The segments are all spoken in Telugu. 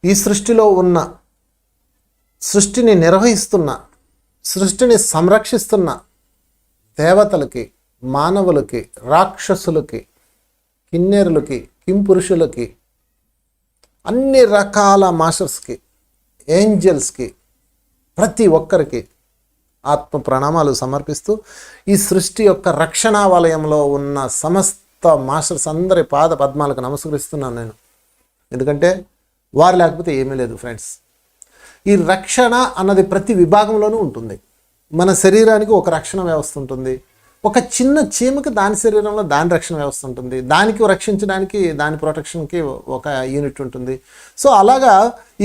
ఈ సృష్టిలో ఉన్న, సృష్టిని నిర్వహిస్తున్న, సృష్టిని సంరక్షిస్తున్న దేవతలకి, మానవులకి, రాక్షసులకి, కిన్నెరులకి, కింపురుషులకి, అన్ని రకాల మాస్టర్స్కి, ఏంజల్స్కి, ప్రతి ఒక్కరికి ఆత్మ ప్రణామాలు సమర్పిస్తూ ఈ సృష్టి యొక్క రక్షణా వలయంలో ఉన్న సమస్త మాస్టర్స్ అందరి పాద పద్మాలకు నమస్కరిస్తున్నాను నేను. ఎందుకంటే వారు లేకపోతే ఏమీ లేదు ఫ్రెండ్స్. ఈ రక్షణ అన్నది ప్రతి విభాగంలోనూ ఉంటుంది. మన శరీరానికి ఒక రక్షణ వ్యవస్థ ఉంటుంది. ఒక చిన్న చీమకి దాని శరీరంలో దాని రక్షణ వ్యవస్థ ఉంటుంది. దానికి రక్షించడానికి, దాని ప్రొటెక్షన్కి ఒక యూనిట్ ఉంటుంది. సో అలాగా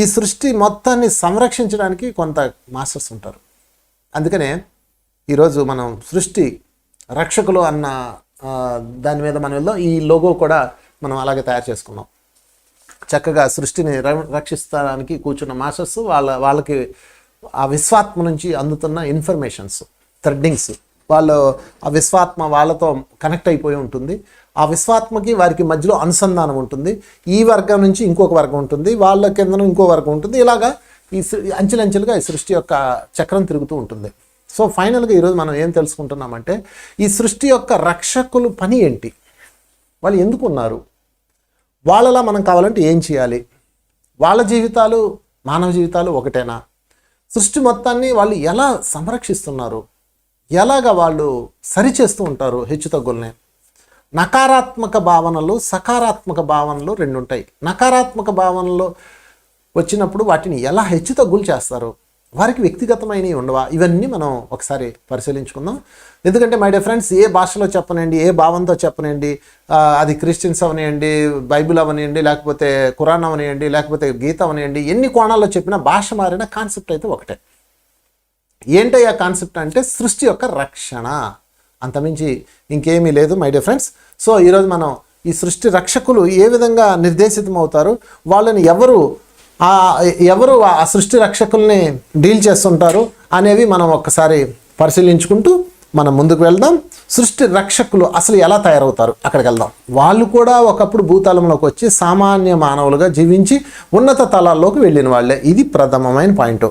ఈ సృష్టి మొత్తాన్ని సంరక్షించడానికి కొంత మాస్టర్స్ ఉంటారు. అందుకనే ఈరోజు మనం సృష్టి రక్షకులు అన్న దాని మీద మనం వెళ్దాం. ఈ లోగో కూడా మనం అలాగే తయారు చేసుకున్నాం. చక్కగా సృష్టిని రక్షించడానికి కూర్చున్న మాస్టర్స్ వాళ్ళకి ఆ విశ్వాత్మ నుంచి అందుతున్న ఇన్ఫర్మేషన్స్, థ్రెడ్డింగ్స్, వాళ్ళు ఆ విశ్వాత్మ వాళ్ళతో కనెక్ట్ అయిపోయి ఉంటుంది. ఆ విశ్వాత్మకి వారికి మధ్యలో అనుసంధానం ఉంటుంది. ఈ వర్గం నుంచి ఇంకొక వర్గం ఉంటుంది, వాళ్ళ కింద ఇంకో వర్గం ఉంటుంది. ఇలాగా ఈ అంచెలంచెలుగా ఈ సృష్టి యొక్క చక్రం తిరుగుతూ ఉంటుంది. సో ఫైనల్గా ఈరోజు మనం ఏం తెలుసుకుంటున్నామంటే ఈ సృష్టి యొక్క రక్షకులు పని ఏంటి, వాళ్ళు ఎందుకు ఉన్నారు, వాళ్ళలా మనం కావాలంటే ఏం చేయాలి, వాళ్ళ జీవితాలు మానవ జీవితాలు ఒకటేనా, సృష్టి మొత్తాన్ని వాళ్ళు ఎలా సంరక్షిస్తున్నారు, ఎలాగ వాళ్ళు సరిచేస్తూ ఉంటారు హెచ్చుతగ్గుల్ని. నకారాత్మక భావనలు, సకారాత్మక భావనలు రెండు ఉంటాయి. నకారాత్మక భావనలు వచ్చినప్పుడు వాటిని ఎలా హెచ్చుతగ్గులు చేస్తారు, వారికి వ్యక్తిగతమైనవి ఉండవా, ఇవన్నీ మనం ఒకసారి పరిశీలించుకుందాం. ఎందుకంటే మై డియర్ ఫ్రెండ్స్, ఏ భాషలో చెప్పనండి, ఏ భావంతో చెప్పనండి, అది క్రిస్టియన్స్ అవనియండి, బైబిల్ అవనియండి, లేకపోతే ఖురాన్ అవనియండి, లేకపోతే గీత అవనియండి, ఎన్ని కోణాల్లో చెప్పినా భాష మారిన కాన్సెప్ట్ అయితే ఒకటే. ఏంటయ్యా కాన్సెప్ట్ అంటే సృష్టి యొక్క రక్షణ, అంతమించి ఇంకేమీ లేదు మై డియర్ ఫ్రెండ్స్. సో ఈరోజు మనం ఈ సృష్టి రక్షకులు ఏ విధంగా నిర్దేశితం అవుతారు, వాళ్ళని ఎవరు ఆ సృష్టి రక్షకుల్ని డీల్ చేస్తుంటారు అనేవి మనం ఒక్కసారి పరిశీలించుకుంటూ మనం ముందుకు వెళ్దాం. సృష్టి రక్షకులు అసలు ఎలా తయారవుతారు అక్కడికి వెళ్దాం. వాళ్ళు కూడా ఒకప్పుడు భూతలంలోకి వచ్చి సామాన్య మానవులుగా జీవించి ఉన్నత తలాల్లోకి వెళ్ళిన వాళ్ళే. ఇది ప్రథమమైన పాయింట్.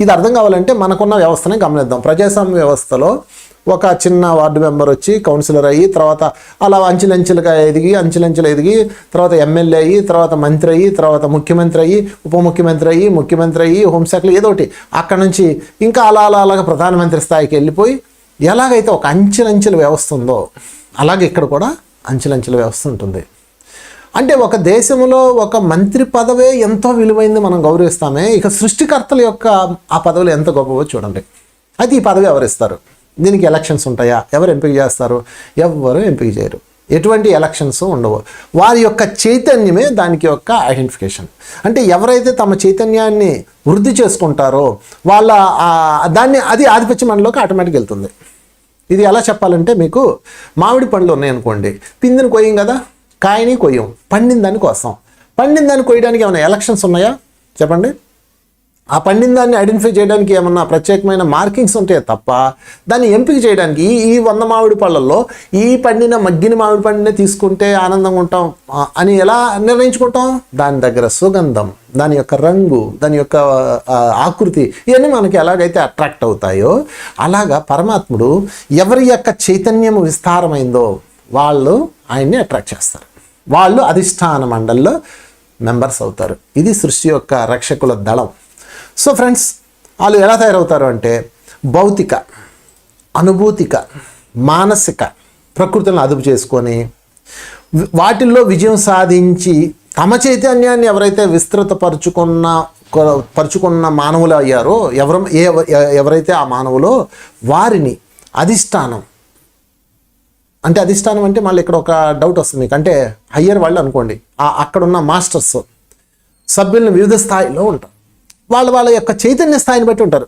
ఇది అర్థం కావాలంటే మనకున్న వ్యవస్థనే గమనిద్దాం. ప్రజాస్వామ్య వ్యవస్థలో ఒక చిన్న వార్డు మెంబర్ వచ్చి కౌన్సిలర్ అయ్యి, తర్వాత అలా అంచెలంచెలుగా ఎదిగి తర్వాత ఎమ్మెల్యే అయ్యి, తర్వాత మంత్రి అయ్యి, తర్వాత ముఖ్యమంత్రి అయ్యి, ఉప ముఖ్యమంత్రి అయ్యి, ముఖ్యమంత్రి అయ్యి, హోంశాఖలు ఏదో ఒకటి, అక్కడ నుంచి ఇంకా అలాగా ప్రధానమంత్రి స్థాయికి వెళ్ళిపోయి ఎలాగైతే ఒక అంచెలంచెల వ్యవస్థ ఉందో అలాగే ఇక్కడ కూడా అంచెలంచెల వ్యవస్థ ఉంటుంది. అంటే ఒక దేశంలో ఒక మంత్రి పదవే ఎంతో విలువైంది మనం గౌరవిస్తామే, ఇక సృష్టికర్తల యొక్క ఆ పదవులు ఎంత గొప్పవో చూడండి. అయితే ఈ పదవి ఎవరిస్తారు, దీనికి ఎలక్షన్స్ ఉంటాయా, ఎవరు ఎంపిక చేస్తారు, ఎవ్వరు ఎంపిక చేయరు, ఎటువంటి ఎలక్షన్స్ ఉండవు. వారి యొక్క చైతన్యమే దానికి యొక్క ఐడెంటిఫికేషన్. అంటే ఎవరైతే తమ చైతన్యాన్ని వృద్ధి చేసుకుంటారో వాళ్ళ అది ఆధిపత్య మండలిలోకి ఆటోమేటిక్గా వెళ్తుంది. ఇది ఎలా చెప్పాలంటే, మీకు మామిడి పండ్లు ఉన్నాయనుకోండి, పిందిని కొయ్యం కదా, కాయని కొయ్యం, పండిన దాన్ని కోస్తాం. పండిన దాన్ని కొయ్యడానికి ఏమైనా ఎలక్షన్స్ ఉన్నాయా చెప్పండి? ఆ పండిన దాన్ని ఐడెంటిఫై చేయడానికి ఏమన్నా ప్రత్యేకమైన మార్కింగ్స్ ఉంటాయి తప్ప దాన్ని ఎంపిక చేయడానికి ఈ 100 మామిడి పళ్ళల్లో ఈ మగ్గిన మామిడి పండునే తీసుకుంటే ఆనందంగా ఉంటాం అని ఎలా నిర్ణయించుకుంటాం? దాని దగ్గర సుగంధం, దాని యొక్క రంగు, దాని యొక్క ఆకృతి, ఇవన్నీ మనకి ఎలాగైతే అట్రాక్ట్ అవుతాయో అలాగా పరమాత్ముడు ఎవరి యొక్క చైతన్యం విస్తారమైందో వాళ్ళు ఆయన్ని అట్రాక్ట్ చేస్తారు. వాళ్ళు అధిష్టాన మండలిలో మెంబర్స్ అవుతారు. ఇది సృష్టి యొక్క రక్షకుల దళం. సో ఫ్రెండ్స్, వాళ్ళు ఎలా తయారవుతారు అంటే భౌతిక, అనుభూతిక, మానసిక ప్రకృతిని అదుపు చేసుకొని వాటిల్లో విజయం సాధించి తమ చైతన్యాన్ని ఎవరైతే పరుచుకున్న మానవులు అయ్యారో, ఎవరైతే ఆ మానవులో వారిని అధిష్టానం అంటే మళ్ళీ ఇక్కడ ఒక డౌట్ వస్తుంది మీకు. అంటే హయ్యర్ వాళ్ళు అనుకోండి, అక్కడున్న మాస్టర్స్ సభ్యులను వివిధ స్థాయిలో ఉంటారు. వాళ్ళ యొక్క చైతన్య స్థాయిని బట్టి ఉంటారు.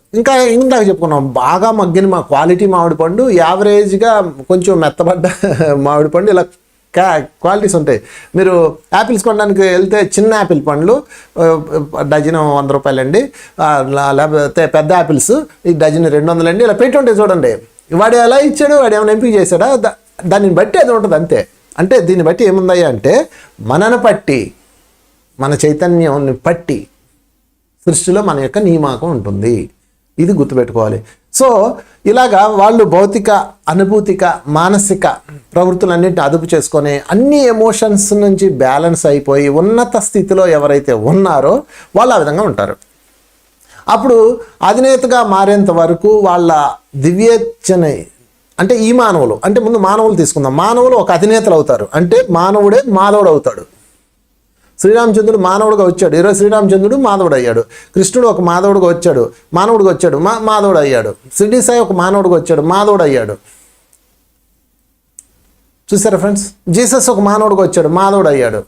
ఇందాక చెప్పుకున్నాం, బాగా మగ్గిన క్వాలిటీ మామిడి పండు, యావరేజ్గా కొంచెం మెత్తబడ్డ మామిడి పండు, ఇలా క్వాలిటీస్ ఉంటాయి. మీరు యాపిల్స్ కొనడానికి వెళ్తే చిన్న యాపిల్ పండ్లు డజన్ 100 రూపాయలండి, లేకపోతే పెద్ద యాపిల్స్ ఈ డజన్ 200 అండి, ఇలా పెట్టి ఉంటాయి చూడండి. వాడు ఎలా ఇచ్చాడు, వాడు ఏమైనా ఎంపిక చేశాడా, దానిని బట్టి అది ఉంటుంది అంతే. అంటే దీన్ని బట్టి ఏముందయ్యా అంటే మనను బట్టి మన చైతన్యాన్ని పట్టి సృష్టిలో మన యొక్క నియామకం ఉంటుంది. ఇది గుర్తుపెట్టుకోవాలి. సో ఇలాగా వాళ్ళు భౌతిక, అనుభూతిక, మానసిక ప్రవృత్తులన్నింటిని అదుపు చేసుకొని అన్ని ఎమోషన్స్ నుంచి బ్యాలెన్స్ అయిపోయి ఉన్నత స్థితిలో ఎవరైతే ఉన్నారో వాళ్ళు ఆ విధంగా ఉంటారు. అప్పుడు అధినేతగా మారేంత వరకు వాళ్ళ దివ్యేచ్ఛని, అంటే ఈ మానవులు, అంటే ముందు మానవులు తీసుకుందాం. మానవులు ఒక అధినేతలు అవుతారు. అంటే మానవుడే మాధవుడు అవుతాడు. శ్రీరామచంద్రుడు మానవుడిగా వచ్చాడు, ఈరోజు శ్రీరామచంద్రుడు మాధవుడు అయ్యాడు. కృష్ణుడు ఒక మాధవుడిగా వచ్చాడు, మానవుడిగా వచ్చాడు, మాధవుడు అయ్యాడు. షిరిడి సాయి ఒక మానవుడిగా వచ్చాడు, మాధవుడు అయ్యాడు. చూసారా ఫ్రెండ్స్? జీసస్ ఒక మానవుడిగా వచ్చాడు, మాధవుడు అయ్యాడు.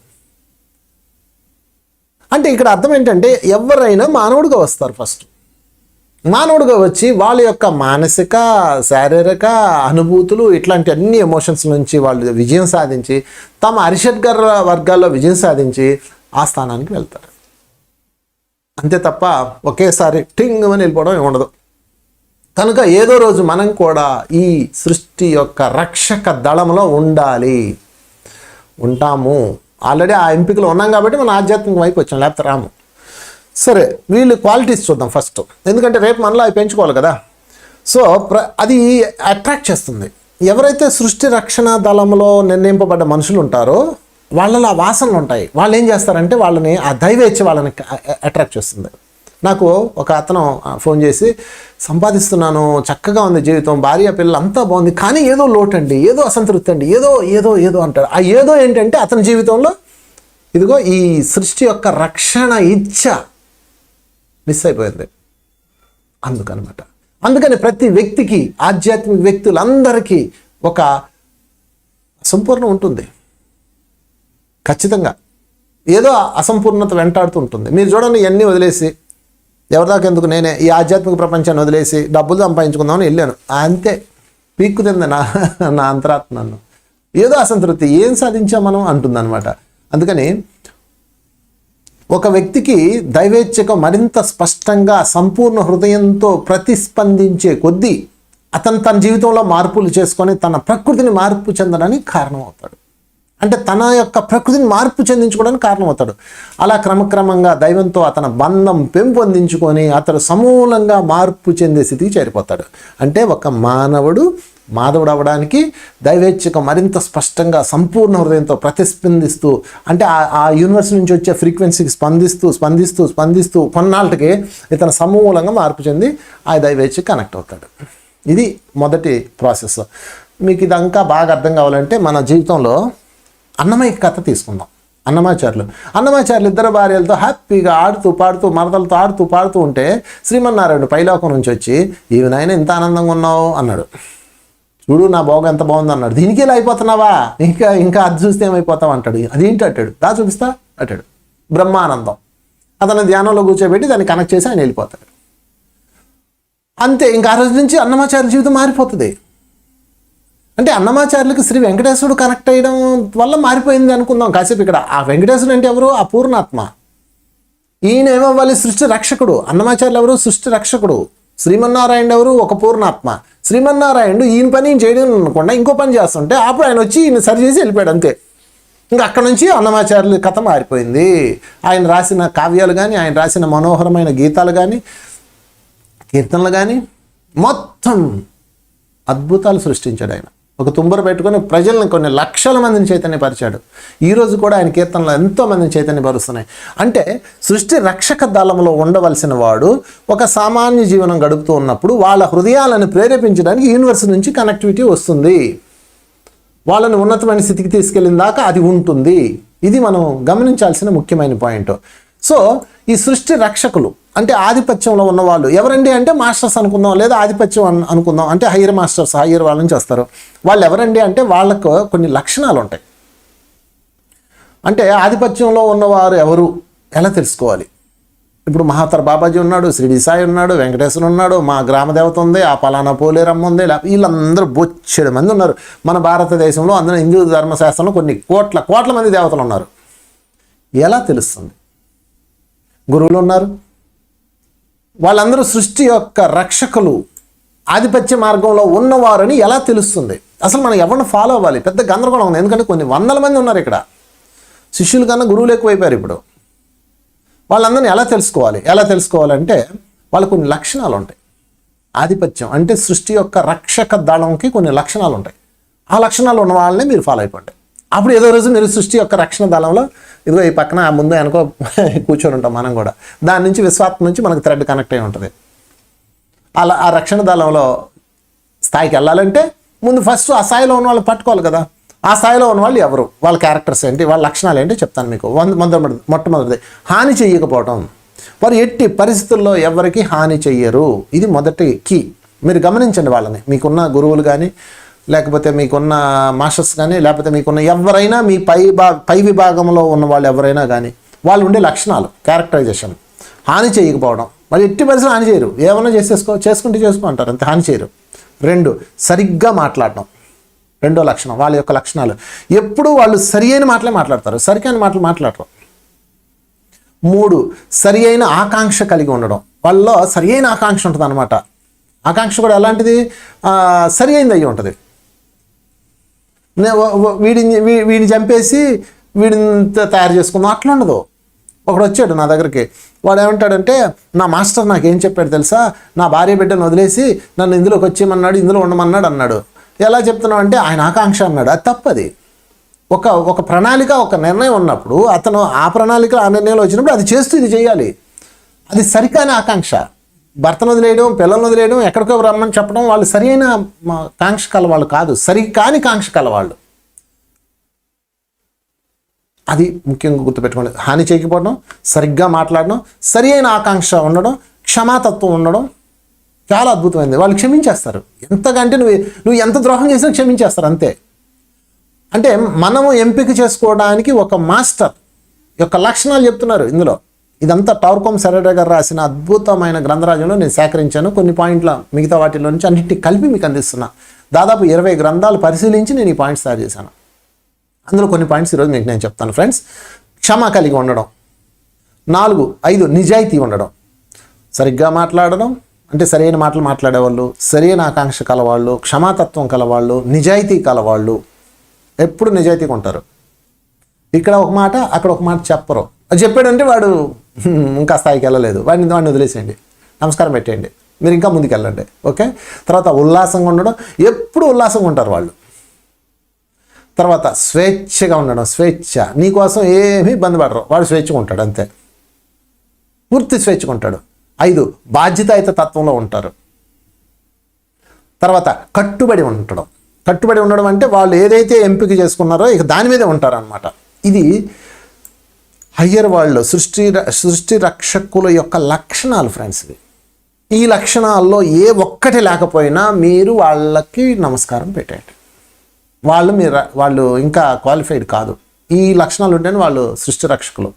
అంటే ఇక్కడ అర్థం ఏంటంటే ఎవరైనా మానవుడిగా వస్తారు. ఫస్ట్ మానవుడిగా వచ్చి వాళ్ళ యొక్క మానసిక, శారీరక అనుభూతులు ఇట్లాంటి అన్ని ఎమోషన్స్ నుంచి వాళ్ళు విజయం సాధించి తమ అరిషడ్గర్ వర్గాల్లో విజయం సాధించి ఆ స్థానానికి వెళ్తారు. అంతే తప్ప ఒకేసారి టింగ్ అని వెళ్ళిపోవడం ఉండదు. కనుక ఏదో రోజు మనం కూడా ఈ సృష్టి యొక్క రక్షక దళంలో ఉండాలి, ఉంటాము. ఆల్రెడీ ఆ ఎంపికలో ఉన్నాం కాబట్టి మనం ఆధ్యాత్మిక వైపు వచ్చాం, లేకపోతే రాము. సరే, వీళ్ళు క్వాలిటీస్ చూద్దాం ఫస్ట్, ఎందుకంటే రేపు మనలో అవి పెంచుకోవాలి కదా. సో అది అట్రాక్ట్ చేస్తుంది. ఎవరైతే సృష్టి రక్షణ దళంలో నిర్ణయింపబడ్డ మనుషులు ఉంటారో వాళ్ళలో ఆ వాసనలు ఉంటాయి. వాళ్ళు ఏం చేస్తారంటే వాళ్ళని ఆ దైవేచ్ఛ వాళ్ళని అట్రాక్ట్ చేస్తుంది. నాకు ఒక అతను ఫోన్ చేసి, సంపాదిస్తున్నాను, చక్కగా ఉంది జీవితం, భార్య పిల్లలు అంతా బాగుంది, కానీ ఏదో లోటు అండి, ఏదో అసంతృప్తి అండి, ఏదో ఏదో ఏదో అంటాడు. ఆ ఏదో ఏంటంటే అతని జీవితంలో ఇదిగో ఈ సృష్టి యొక్క రక్షణ ఇచ్ఛ మిస్ అయిపోయింది. అందుకనమాట. అందుకని ప్రతి వ్యక్తికి, ఆధ్యాత్మిక వ్యక్తులందరికీ ఒక అసంపూర్ణ ఉంటుంది. ఖచ్చితంగా ఏదో అసంపూర్ణత వెంటాడుతూ ఉంటుంది. మీరు చూడండి, ఇవన్నీ వదిలేసి ఎవరిదాకా ఎందుకు, నేనే ఈ ఆధ్యాత్మిక ప్రపంచాన్ని వదిలేసి డబ్బులు సంపాదించుకుందామని వెళ్ళాను, అంతే పీక్కుతుంది నా అంతరాత్మ నన్ను. ఏదో అసంతృప్తి, ఏం సాధించాం మనం అంటుందన్నమాట. అందుకని ఒక వ్యక్తికి దైవేచ్ఛకు మరింత స్పష్టంగా సంపూర్ణ హృదయంతో ప్రతిస్పందించే కొద్దీ అతను తన జీవితంలో మార్పులు చేసుకొని తన ప్రకృతిని మార్పు చెందడానికి కారణమవుతాడు. అంటే తన యొక్క ప్రకృతిని మార్పు చెందించుకోవడానికి కారణమవుతాడు. అలా క్రమక్రమంగా దైవంతో అతని బంధం పెంపొందించుకొని అతడు సమూలంగా మార్పు చెందే స్థితికి చేరిపోతాడు. అంటే ఒక మానవుడు మాధవుడు అవ్వడానికి దైవేచ్ఛకు మరింత స్పష్టంగా సంపూర్ణ హృదయంతో ప్రతిస్పందిస్తూ, అంటే ఆ యూనివర్స్ నుంచి వచ్చే ఫ్రీక్వెన్సీకి స్పందిస్తూ కొన్నాళ్ళకి ఇతను సమూలంగా మార్పు చెంది ఆ దైవేచ్ఛకి కనెక్ట్ అవుతాడు. ఇది మొదటి ప్రాసెస్. మీకు ఇదంతా బాగా అర్థం కావాలంటే మన జీవితంలో అన్నమయ్య కథ తీసుకుందాం. అన్నమాచార్యులు ఇద్దరు భార్యలతో హ్యాపీగా ఆడుతూ పాడుతూ మరదలతో ఆడుతూ పాడుతూ ఉంటే శ్రీమన్నారాయణుడు పైలోకం నుంచి వచ్చి, ఈవినైనా ఇంత ఆనందంగా ఉన్నావు అన్నాడు. చూడు నా భోగం ఎంత బాగుంది అన్నాడు. దీనికి ఇలా అయిపోతున్నావా, ఇంకా అది చూస్తే ఏమైపోతావు అంటాడు. అదేంటి అంటాడు, దా చూపిస్తా అంటాడు. బ్రహ్మానందం. అతను ధ్యానంలో కూర్చోబెట్టి దాన్ని కనెక్ట్ చేసి ఆయన వెళ్ళిపోతాడు. అంతే, ఇంకా ఆ రోజు నుంచి అన్నమాచార్యుల జీవితం మారిపోతుంది. అంటే అన్నమాచార్యులకి శ్రీ వెంకటేశ్వరుడు కనెక్ట్ అయ్యడం వల్ల మారిపోయింది అనుకుందాం కాసేపు. ఇక్కడ ఆ వెంకటేశ్వరుడు అంటే ఎవరు? ఆ పూర్ణాత్మ. ఈయన ఏమవ్వాలి? సృష్టి రక్షకుడు. అన్నమాచార్యులు ఎవరు? సృష్టి రక్షకుడు. శ్రీమన్నారాయణుడు ఎవరు? ఒక పూర్ణాత్మ. శ్రీమన్నారాయణుడు ఈయన పని చేయడం అనుకుండా ఇంకో పని చేస్తుంటే అప్పుడు ఆయన వచ్చి ఈయన సరి చేసి వెళ్ళిపోయాడు, అంతే. ఇంకా అక్కడ నుంచి అన్నమాచార్యుల కథ మారిపోయింది. ఆయన రాసిన కావ్యాలు కానీ, ఆయన రాసిన మనోహరమైన గీతాలు కానీ, కీర్తనలు కానీ మొత్తం అద్భుతాలు సృష్టించాడు ఆయన. ఒక తుంబర పెట్టుకొని ప్రజలను కొన్ని లక్షల మందిని చైతన్యపరిచాడు. ఈరోజు కూడా ఆయన కీర్తనలు ఎంతో మందిని చైతన్యపరుస్తున్నాయి. అంటే సృష్టి రక్షక దళంలో ఉండవలసిన వాడు ఒక సామాన్య జీవనం గడుపుతూ ఉన్నప్పుడు వాళ్ళ హృదయాలను ప్రేరేపించడానికి యూనివర్స్ నుంచి కనెక్టివిటీ వస్తుంది. వాళ్ళని ఉన్నతమైన స్థితికి తీసుకెళ్ళిన దాకా అది ఉంటుంది. ఇది మనం గమనించాల్సిన ముఖ్యమైన పాయింట్. సో ఈ సృష్టి రక్షకులు అంటే ఆధిపత్యంలో ఉన్నవాళ్ళు ఎవరండి అంటే మాస్టర్స్ అనుకుందాం, లేదా ఆధిపత్యం అనుకుందాం, అంటే హయ్యర్ మాస్టర్స్, హయ్యర్ వాళ్ళ నుంచి వస్తారు. వాళ్ళు ఎవరండి అంటే వాళ్ళకు కొన్ని లక్షణాలు ఉంటాయి. అంటే ఆధిపత్యంలో ఉన్నవారు ఎవరు ఎలా తెలుసుకోవాలి? ఇప్పుడు మహాతర్ బాబాజీ ఉన్నాడు, షిరిడి సాయి ఉన్నాడు, వెంకటేశ్వరుడు ఉన్నాడు, మా గ్రామ దేవత ఉంది, ఆ పలానా పోలేరమ్మ ఉంది, వీళ్ళందరూ బొచ్చెడు మంది ఉన్నారు మన భారతదేశంలో. అందులో హిందూ ధర్మశాస్త్రంలో కొన్ని కోట్ల మంది దేవతలు ఉన్నారు. ఎలా తెలుస్తుంది? గురువులు ఉన్నారు, వాళ్ళందరూ సృష్టి యొక్క రక్షకులు, ఆధిపత్య మార్గంలో ఉన్నవారని ఎలా తెలుస్తుంది? అసలు మనం ఎవరిని ఫాలో అవ్వాలి? పెద్ద గందరగోళం ఉంది. ఎందుకంటే కొన్ని వందల మంది ఉన్నారు ఇక్కడ. శిష్యుల కన్నా గురువులు ఎక్కువైపోయారు ఇప్పుడు. వాళ్ళందరినీ ఎలా తెలుసుకోవాలంటే వాళ్ళకు కొన్ని లక్షణాలు ఉంటాయి. ఆధిపత్యం అంటే సృష్టి యొక్క రక్షక దళంకి కొన్ని లక్షణాలు ఉంటాయి. ఆ లక్షణాలు ఉన్న వాళ్ళని మీరు ఫాలో అయిపోండి. అప్పుడు ఏదో రోజు మీరు సృష్టి యొక్క రక్షణ దళంలో ఇదిగో ఈ పక్కన ముందు వెనకో కూర్చొని ఉంటాం మనం కూడా. దాని నుంచి విశ్వాత్మ నుంచి మనకు థ్రెడ్ కనెక్ట్ అయి ఉంటుంది. అలా ఆ రక్షణ దళంలో స్థాయికి వెళ్ళాలంటే ముందు ఫస్ట్ ఆ స్థాయిలో ఉన్న వాళ్ళు పట్టుకోవాలి కదా. ఆ స్థాయిలో ఉన్న వాళ్ళు ఎవరు, వాళ్ళ క్యారెక్టర్స్ ఏంటి, వాళ్ళ లక్షణాలు ఏంటి చెప్తాను మీకు. మొట్టమొదటిది హాని చెయ్యకపోవడం. వారు ఎట్టి పరిస్థితుల్లో ఎవరికి హాని చెయ్యరు. ఇది మొదటి కీ. మీరు గమనించండి వాళ్ళని, మీకున్న గురువులు కానీ, లేకపోతే మీకున్న మాస్టర్స్ కానీ, లేకపోతే మీకున్న ఎవరైనా మీ పై విభాగంలో ఉన్న వాళ్ళు ఎవరైనా కానీ, వాళ్ళు ఉండే లక్షణాలు, క్యారెక్టరైజేషన్. హాని చేయకపోవడం. వాళ్ళు ఎట్టి పరిస్థితులు హాని చేయరు. ఏమన్నా చేసుకుంటే అంటారు, అంతే. హాని చేయరు. 2, సరిగ్గా మాట్లాడడం. రెండో లక్షణం, వాళ్ళ యొక్క లక్షణాలు. ఎప్పుడు వాళ్ళు సరి అయిన మాటలే మాట్లాడతారు, సరికైన మాటలు మాట్లాడరు. 3, సరి అయిన ఆకాంక్ష కలిగి ఉండడం. వాళ్ళలో సరి అయిన ఆకాంక్ష ఉంటుంది అనమాట. ఆకాంక్ష కూడా ఎలాంటిది, సరి అయింది అయ్యి ఉంటుంది. వీడిని చంపేసి వీడిని తయారు చేసుకుందాం అట్లా ఉండదు. ఒకడు వచ్చాడు నా దగ్గరికి, వాడు ఏమంటాడంటే, నా మాస్టర్ నాకేం చెప్పాడు తెలుసా, నా భార్య బిడ్డను వదిలేసి నన్ను ఇందులోకి వచ్చేయమన్నాడు, ఇందులో ఉండమన్నాడు అన్నాడు. ఎలా చెప్తున్నావు అంటే ఆయన ఆకాంక్ష అన్నాడు. అది తప్పది. ఒక ప్రణాళిక, ఒక నిర్ణయం ఉన్నప్పుడు అతను ఆ ప్రణాళిక, ఆ నిర్ణయంలో వచ్చినప్పుడు అది చేస్తూ ఇది చేయాలి. అది సరికాని ఆకాంక్ష. భర్తను వదిలేయడం, పిల్లలను వదిలేయడం, ఎక్కడికో రమ్మని చెప్పడం, వాళ్ళు సరైన కాంక్ష కలవాళ్ళు కాదు, సరికాని కాంక్ష కలవాళ్ళు. అది ముఖ్యంగా గుర్తుపెట్టుకోండి. హాని చేయకపోవడం, సరిగ్గా మాట్లాడడం, సరి అయిన ఆకాంక్ష ఉండడం, క్షమాతత్వం ఉండడం చాలా అద్భుతమైనది. వాళ్ళు క్షమించేస్తారు. ఎంతగా అంటే నువ్వు ఎంత ద్రోహం చేసినా క్షమించేస్తారు అంతే. అంటే మనము ఎంపిక చేసుకోవడానికి ఒక మాస్టర్ యొక్క లక్షణాలు చెప్తున్నారు ఇందులో. ఇదంతా టార్కోమ్ సెరెరా గారు రాసిన అద్భుతమైన గ్రంథరాజంలో నేను సేకరించాను. కొన్ని పాయింట్ల మిగతా వాటిలో నుంచి అన్నింటినీ కలిపి మీకు అందిస్తున్నా. దాదాపు 20 గ్రంథాలు పరిశీలించి నేను ఈ పాయింట్స్ తయారు చేశాను. అందులో కొన్ని పాయింట్స్ ఈరోజు మీకు నేను చెప్తాను ఫ్రెండ్స్. క్షమ కలిగి ఉండడం. 4, 5 నిజాయితీ ఉండడం. సరిగ్గా మాట్లాడడం అంటే సరైన మాటలు మాట్లాడేవాళ్ళు, సరైన ఆకాంక్ష కలవాళ్ళు, క్షమాతత్వం కలవాళ్ళు, నిజాయితీ కలవాళ్ళు. ఎప్పుడు నిజాయితీగా ఉంటారు. ఇక్కడ ఒక మాట, అక్కడ ఒక మాట చెప్పరు. అది చెప్పాడంటే వాడు ఇంకా స్థాయికి వెళ్ళలేదు. వాడిని వదిలేసేయండి, నమస్కారం పెట్టేయండి, మీరు ఇంకా ముందుకు వెళ్ళండి. ఓకే. తర్వాత ఉల్లాసంగా ఉండడం. ఎప్పుడు ఉల్లాసంగా ఉంటారు వాళ్ళు. తర్వాత స్వేచ్ఛగా ఉండడం. స్వేచ్ఛ, నీకోసం ఏమీ ఇబ్బంది పడరు. వాడు స్వేచ్ఛగా ఉంటాడు అంతే, పూర్తి స్వేచ్ఛగా ఉంటాడు. 5, బాధ్యతాయుత తత్వంలో ఉంటారు. తర్వాత కట్టుబడి ఉండడం. కట్టుబడి ఉండడం అంటే వాళ్ళు ఏదైతే ఎంపిక చేసుకున్నారో ఇక దాని మీదే ఉంటారనమాట. ఇది హయ్యర్ వరల్డ్లో సృష్టి రక్షకుల యొక్క లక్షణాలు ఫ్రెండ్స్. ఈ లక్షణాల్లో ఏ ఒక్కటి లేకపోయినా మీరు వాళ్ళకి నమస్కారం పెట్టండి. వాళ్ళు ఇంకా క్వాలిఫైడ్ కాదు. ఈ లక్షణాలు ఉంటేనే వాళ్ళు సృష్టి రక్షకులు.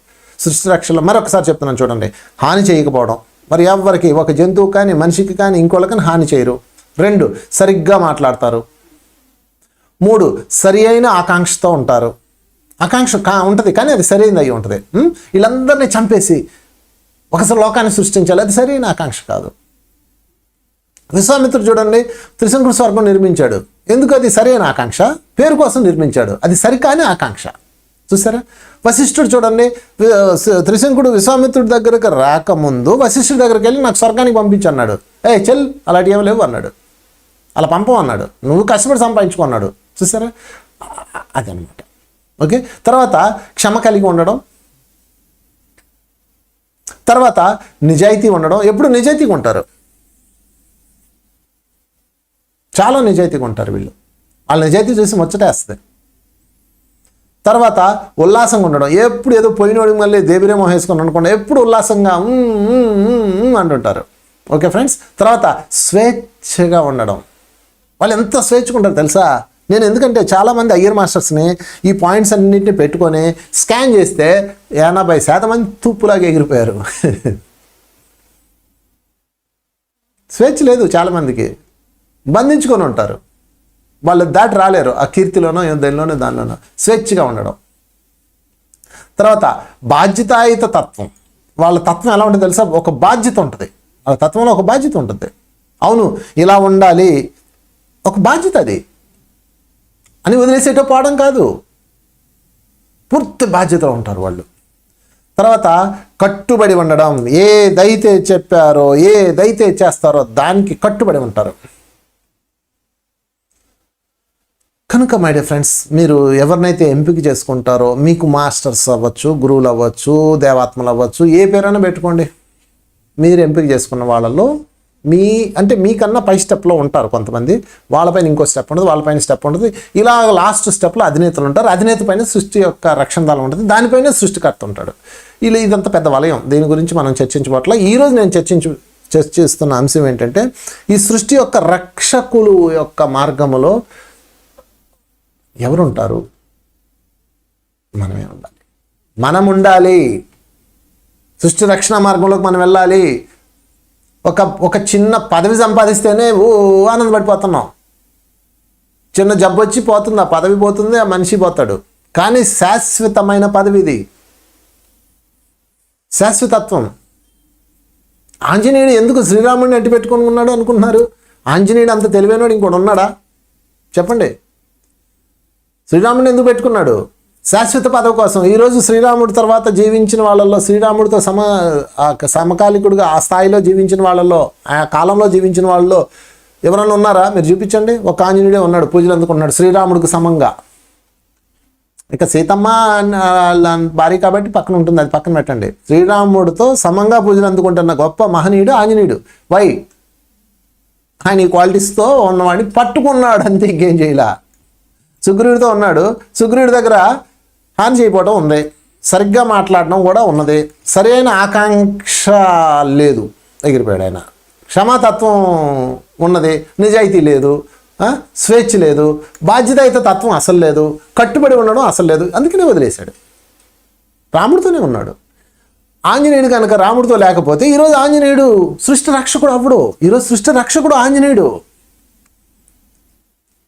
మరొకసారి చెప్తున్నాను చూడండి. హాని చేయకపోవడం. మరి ఎవరికి, ఒక జంతువు కానీ, మనిషికి కానీ, ఇంకోళ్ళకని హాని చేయరు. 2, సరిగ్గా మాట్లాడతారు. 3, సరి అయిన ఆకాంక్షతో ఉంటారు. ఆకాంక్ష ఉంటుంది కానీ అది సరైనది అయి ఉంటుంది. వీళ్ళందరినీ చంపేసి ఒకసారి లోకాన్ని సృష్టించాలి, అది సరైన ఆకాంక్ష కాదు. విశ్వామిత్రుడు చూడండి, త్రిశంకుడు స్వర్గం నిర్మించాడు. ఎందుకు? అది సరైన ఆకాంక్ష, పేరు కోసం నిర్మించాడు. అది సరికాని ఆకాంక్ష. చూసారా? వశిష్ఠుడు చూడండి, త్రిశంకుడు విశ్వామిత్రుడి దగ్గరకు రాకముందు వశిష్ఠుడి దగ్గరికి వెళ్ళి నాకు స్వర్గానికి పంపించన్నాడు. చెల్ అలాంటి ఏమి లేవు అన్నాడు. అలా పంపమన్నాడు. నువ్వు కష్టపడి సంపాదించుకున్నాడు. చూసారా? అదనమాట. ఓకే. తర్వాత క్షమ కలిగి ఉండడం. తర్వాత నిజాయితీ ఉండడం. ఎప్పుడు నిజాయితీగా ఉంటారు, చాలా నిజాయితీగా ఉంటారు వీళ్ళు. వాళ్ళ నిజాయితీ చూసి ముచ్చటేస్తుంది. తర్వాత ఉల్లాసంగా ఉండడం. ఎప్పుడు ఏదో పోయినోడికి మళ్ళీ దేవిరేమో వేసుకొని అనుకోండి, ఎప్పుడు ఉల్లాసంగా అంటుంటారు. Okay friends. తర్వాత స్వేచ్ఛగా ఉండడం. వాళ్ళు ఎంత స్వేచ్ఛగా ఉంటారు తెలుసా? నేను ఎందుకంటే చాలామంది అయ్యర్ మాస్టర్స్ని ఈ పాయింట్స్ అన్నింటినీ పెట్టుకొని స్కాన్ చేస్తే 80% మంది తుప్పులాగా ఎగిరిపోయారు. స్వేచ్ఛ లేదు చాలామందికి, బంధించుకొని ఉంటారు. వాళ్ళు దాటి రాలేరు. ఆ కీర్తిలోనో దేనిలోనో దానిలోనో. స్వేచ్ఛగా ఉండడం. తర్వాత బాధ్యతాయుత తత్వం. వాళ్ళ తత్వం ఎలా ఉంటుంది తెలుసా? ఒక బాధ్యత ఉంటుంది. వాళ్ళ తత్వంలో ఒక బాధ్యత ఉంటుంది. అవును ఇలా ఉండాలి, ఒక బాధ్యత అది అని వదిలేసేటో పోవడం కాదు. పూర్తి బాధ్యతలో ఉంటారు వాళ్ళు. తర్వాత కట్టుబడి ఉండడం, ఏదైతే చెప్పారో ఏదైతే చేస్తారో దానికి కట్టుబడి ఉంటారు. కనుక మై డియర్ ఫ్రెండ్స్, మీరు ఎవరినైతే ఎంపిక చేసుకుంటారో, మీకు మాస్టర్స్ అవ్వచ్చు, గురువులు అవ్వచ్చు, దేవాత్మలు అవ్వచ్చు, ఏ పేరైనా పెట్టుకోండి, మీరు ఎంపిక చేసుకున్న వాళ్ళలో మీకన్నా పై స్టెప్లో ఉంటారు కొంతమంది, వాళ్ళపైన ఇంకో స్టెప్ ఉంటుంది, వాళ్ళపైన స్టెప్ ఉంటుంది, ఇలా లాస్ట్ స్టెప్లో అధినేతలు ఉంటారు. అధినేత పైన సృష్టి యొక్క రక్షణ దళం ఉంటుంది, దానిపైన సృష్టికర్త ఉంటాడు. ఇదంతా పెద్ద వలయం, దీని గురించి మనం చర్చించబట్ల. ఈరోజు నేను చర్చిస్తున్న అంశం ఏంటంటే, ఈ సృష్టి యొక్క రక్షకులు యొక్క మార్గములో ఎవరుంటారు? మనమే ఉండాలి. మనం ఉండాలి. సృష్టి రక్షణ మార్గంలోకి మనం వెళ్ళాలి. ఒక చిన్న పదవి సంపాదిస్తేనే ఆనందపడిపోతున్నాం. చిన్న జబ్బు వచ్చి పోతుంది, ఆ పదవి పోతుంది, ఆ మనిషి పోతాడు. కానీ శాశ్వతమైన పదవి ఇది, శాశ్వతత్వం. ఆంజనేయుడు ఎందుకు శ్రీరాముడిని అడ్డు పెట్టుకొని ఉన్నాడు అనుకుంటున్నారు? ఆంజనేయుడు అంత తెలివైనవాడు ఇంకోటి ఉన్నాడా? చెప్పండి. శ్రీరాముడిని ఎందుకు పెట్టుకున్నాడు? శాశ్వత పదవి కోసం. ఈరోజు శ్రీరాముడి తర్వాత జీవించిన వాళ్ళల్లో, శ్రీరాముడితో సమకాలికుడిగా ఆ స్థాయిలో జీవించిన వాళ్ళల్లో, ఆ కాలంలో జీవించిన వాళ్ళలో ఎవరైనా ఉన్నారా? మీరు చూపించండి. ఒక ఆంజనేయుడే ఉన్నాడు, పూజలు అందుకున్నాడు శ్రీరాముడికి సమంగా. ఇక సీతమ్మ భార్య కాబట్టి పక్కన ఉంటుంది, అది పక్కన పెట్టండి. శ్రీరాముడితో సమంగా పూజలు అందుకుంటున్న గొప్ప మహనీయుడు ఆంజనేయుడు. వై? ఆయన ఈ క్వాలిటీస్తో ఉన్నవాడిని పట్టుకున్నాడు, అంతే, ఇంకేం చేయలే. సుగ్రీవుడితో ఉన్నాడు, సుగ్రీవుడి దగ్గర హాని చేయకపోవడం ఉంది, సరిగ్గా మాట్లాడడం కూడా ఉన్నది, సరైన ఆకాంక్ష లేదు, ఎగిరిపోయాడు ఆయన. క్షమాతత్వం ఉన్నది, నిజాయితీ లేదు, స్వేచ్ఛ లేదు, బాధ్యతాయుత తత్వం అసలు లేదు, కట్టుబడి ఉండడం అసలు లేదు, అందుకనే వదిలేశాడు. రాముడితోనే ఉన్నాడు. ఆంజనేయుడు కనుక రాముడితో లేకపోతే ఈరోజు ఆంజనేయుడు సృష్టి రక్షకుడు అవ్వడు. ఈరోజు సృష్టి రక్షకుడు ఆంజనేయుడు.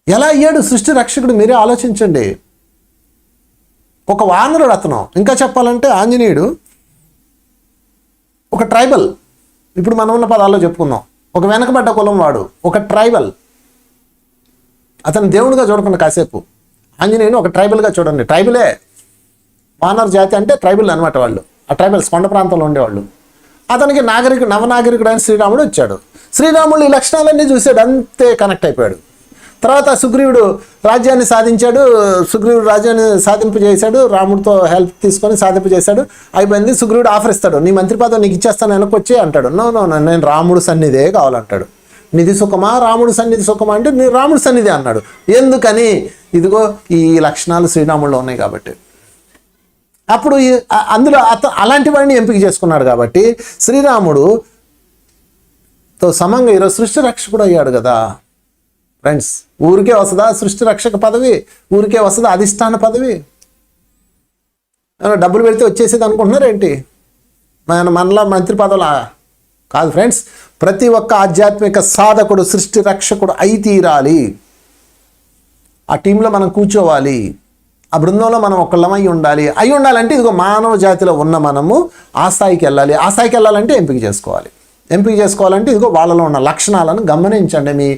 ఎలా అయ్యాడు సృష్టి రక్షకుడు? మీరే ఆలోచించండి. ఒక వానరుడు అతను. ఇంకా చెప్పాలంటే ఆంజనేయుడు ఒక ట్రైబల్. ఇప్పుడు మనం ఉన్న పదాల్లో చెప్పుకుందాం. ఒక వెనకబడ్డ కులం వాడు, ఒక ట్రైబల్. అతను దేవుడిగా చూడకుండా కాసేపు ఆంజనేయుడు ఒక ట్రైబల్గా చూడండి. ట్రైబలే, వానర్ జాతి అంటే ట్రైబల్ అనమాట వాళ్ళు. ఆ ట్రైబల్స్ కొండ ప్రాంతంలో ఉండేవాళ్ళు. అతనికి నవనాగరికుడు అయిన శ్రీరాముడు వచ్చాడు. శ్రీరాముడు ఈ లక్షణాలన్నీ చూసాడు, అంతే కనెక్ట్ అయిపోయాడు. తర్వాత సుగ్రీవుడు రాజ్యాన్ని సాధించాడు. సుగ్రీవుడు రాజ్యాన్ని సాధింపజేశాడు, రాముడితో హెల్ప్ తీసుకొని సాధింపజేశాడు. అయిపోయింది. సుగ్రీవుడు ఆఫర్ ఇస్తాడు, నీ మంత్రి పదవి నీకు ఇచ్చేస్తాను, వెనక్కి వచ్చి అంటాడు. నో, నేను రాముడు సన్నిధే కావాలంటాడు. నిధి సుఖమా, రాముడు సన్నిధి సుఖమా అంటే నీ రాముడు సన్నిధి అన్నాడు. ఎందుకని? ఇదిగో ఈ లక్షణాలు శ్రీరాముడిలో ఉన్నాయి కాబట్టి. అప్పుడు అందులో అలాంటి వాడిని ఎంపిక చేసుకున్నాడు కాబట్టి శ్రీరాముడుతో సమంగా ఈరోజు సృష్టి రక్షకుడు అయ్యాడు కదా ఫ్రెండ్స్. ఊరికే వస్తుందా సృష్టి రక్షక పదవి? ఊరికే వస్తుందా అధిష్టాన పదవి? డబ్బులు పెడితే వచ్చేసేది అనుకుంటున్నారు ఏంటి? మనలా మంత్రి పదవులా కాదు ఫ్రెండ్స్. ప్రతి ఒక్క ఆధ్యాత్మిక సాధకుడు సృష్టి రక్షకుడు అయి తీరాలి. ఆ టీంలో మనం కూర్చోవాలి, ఆ బృందంలో మనం ఒకళ్ళమై ఉండాలి. అయి ఉండాలంటే ఇదిగో మానవ జాతిలో ఉన్న మనము ఆ స్థాయికి వెళ్ళాలి. ఆ స్థాయికి వెళ్ళాలంటే ఎంపిక చేసుకోవాలి. ఇదిగో వాళ్ళలో ఉన్న లక్షణాలను గమనించండి.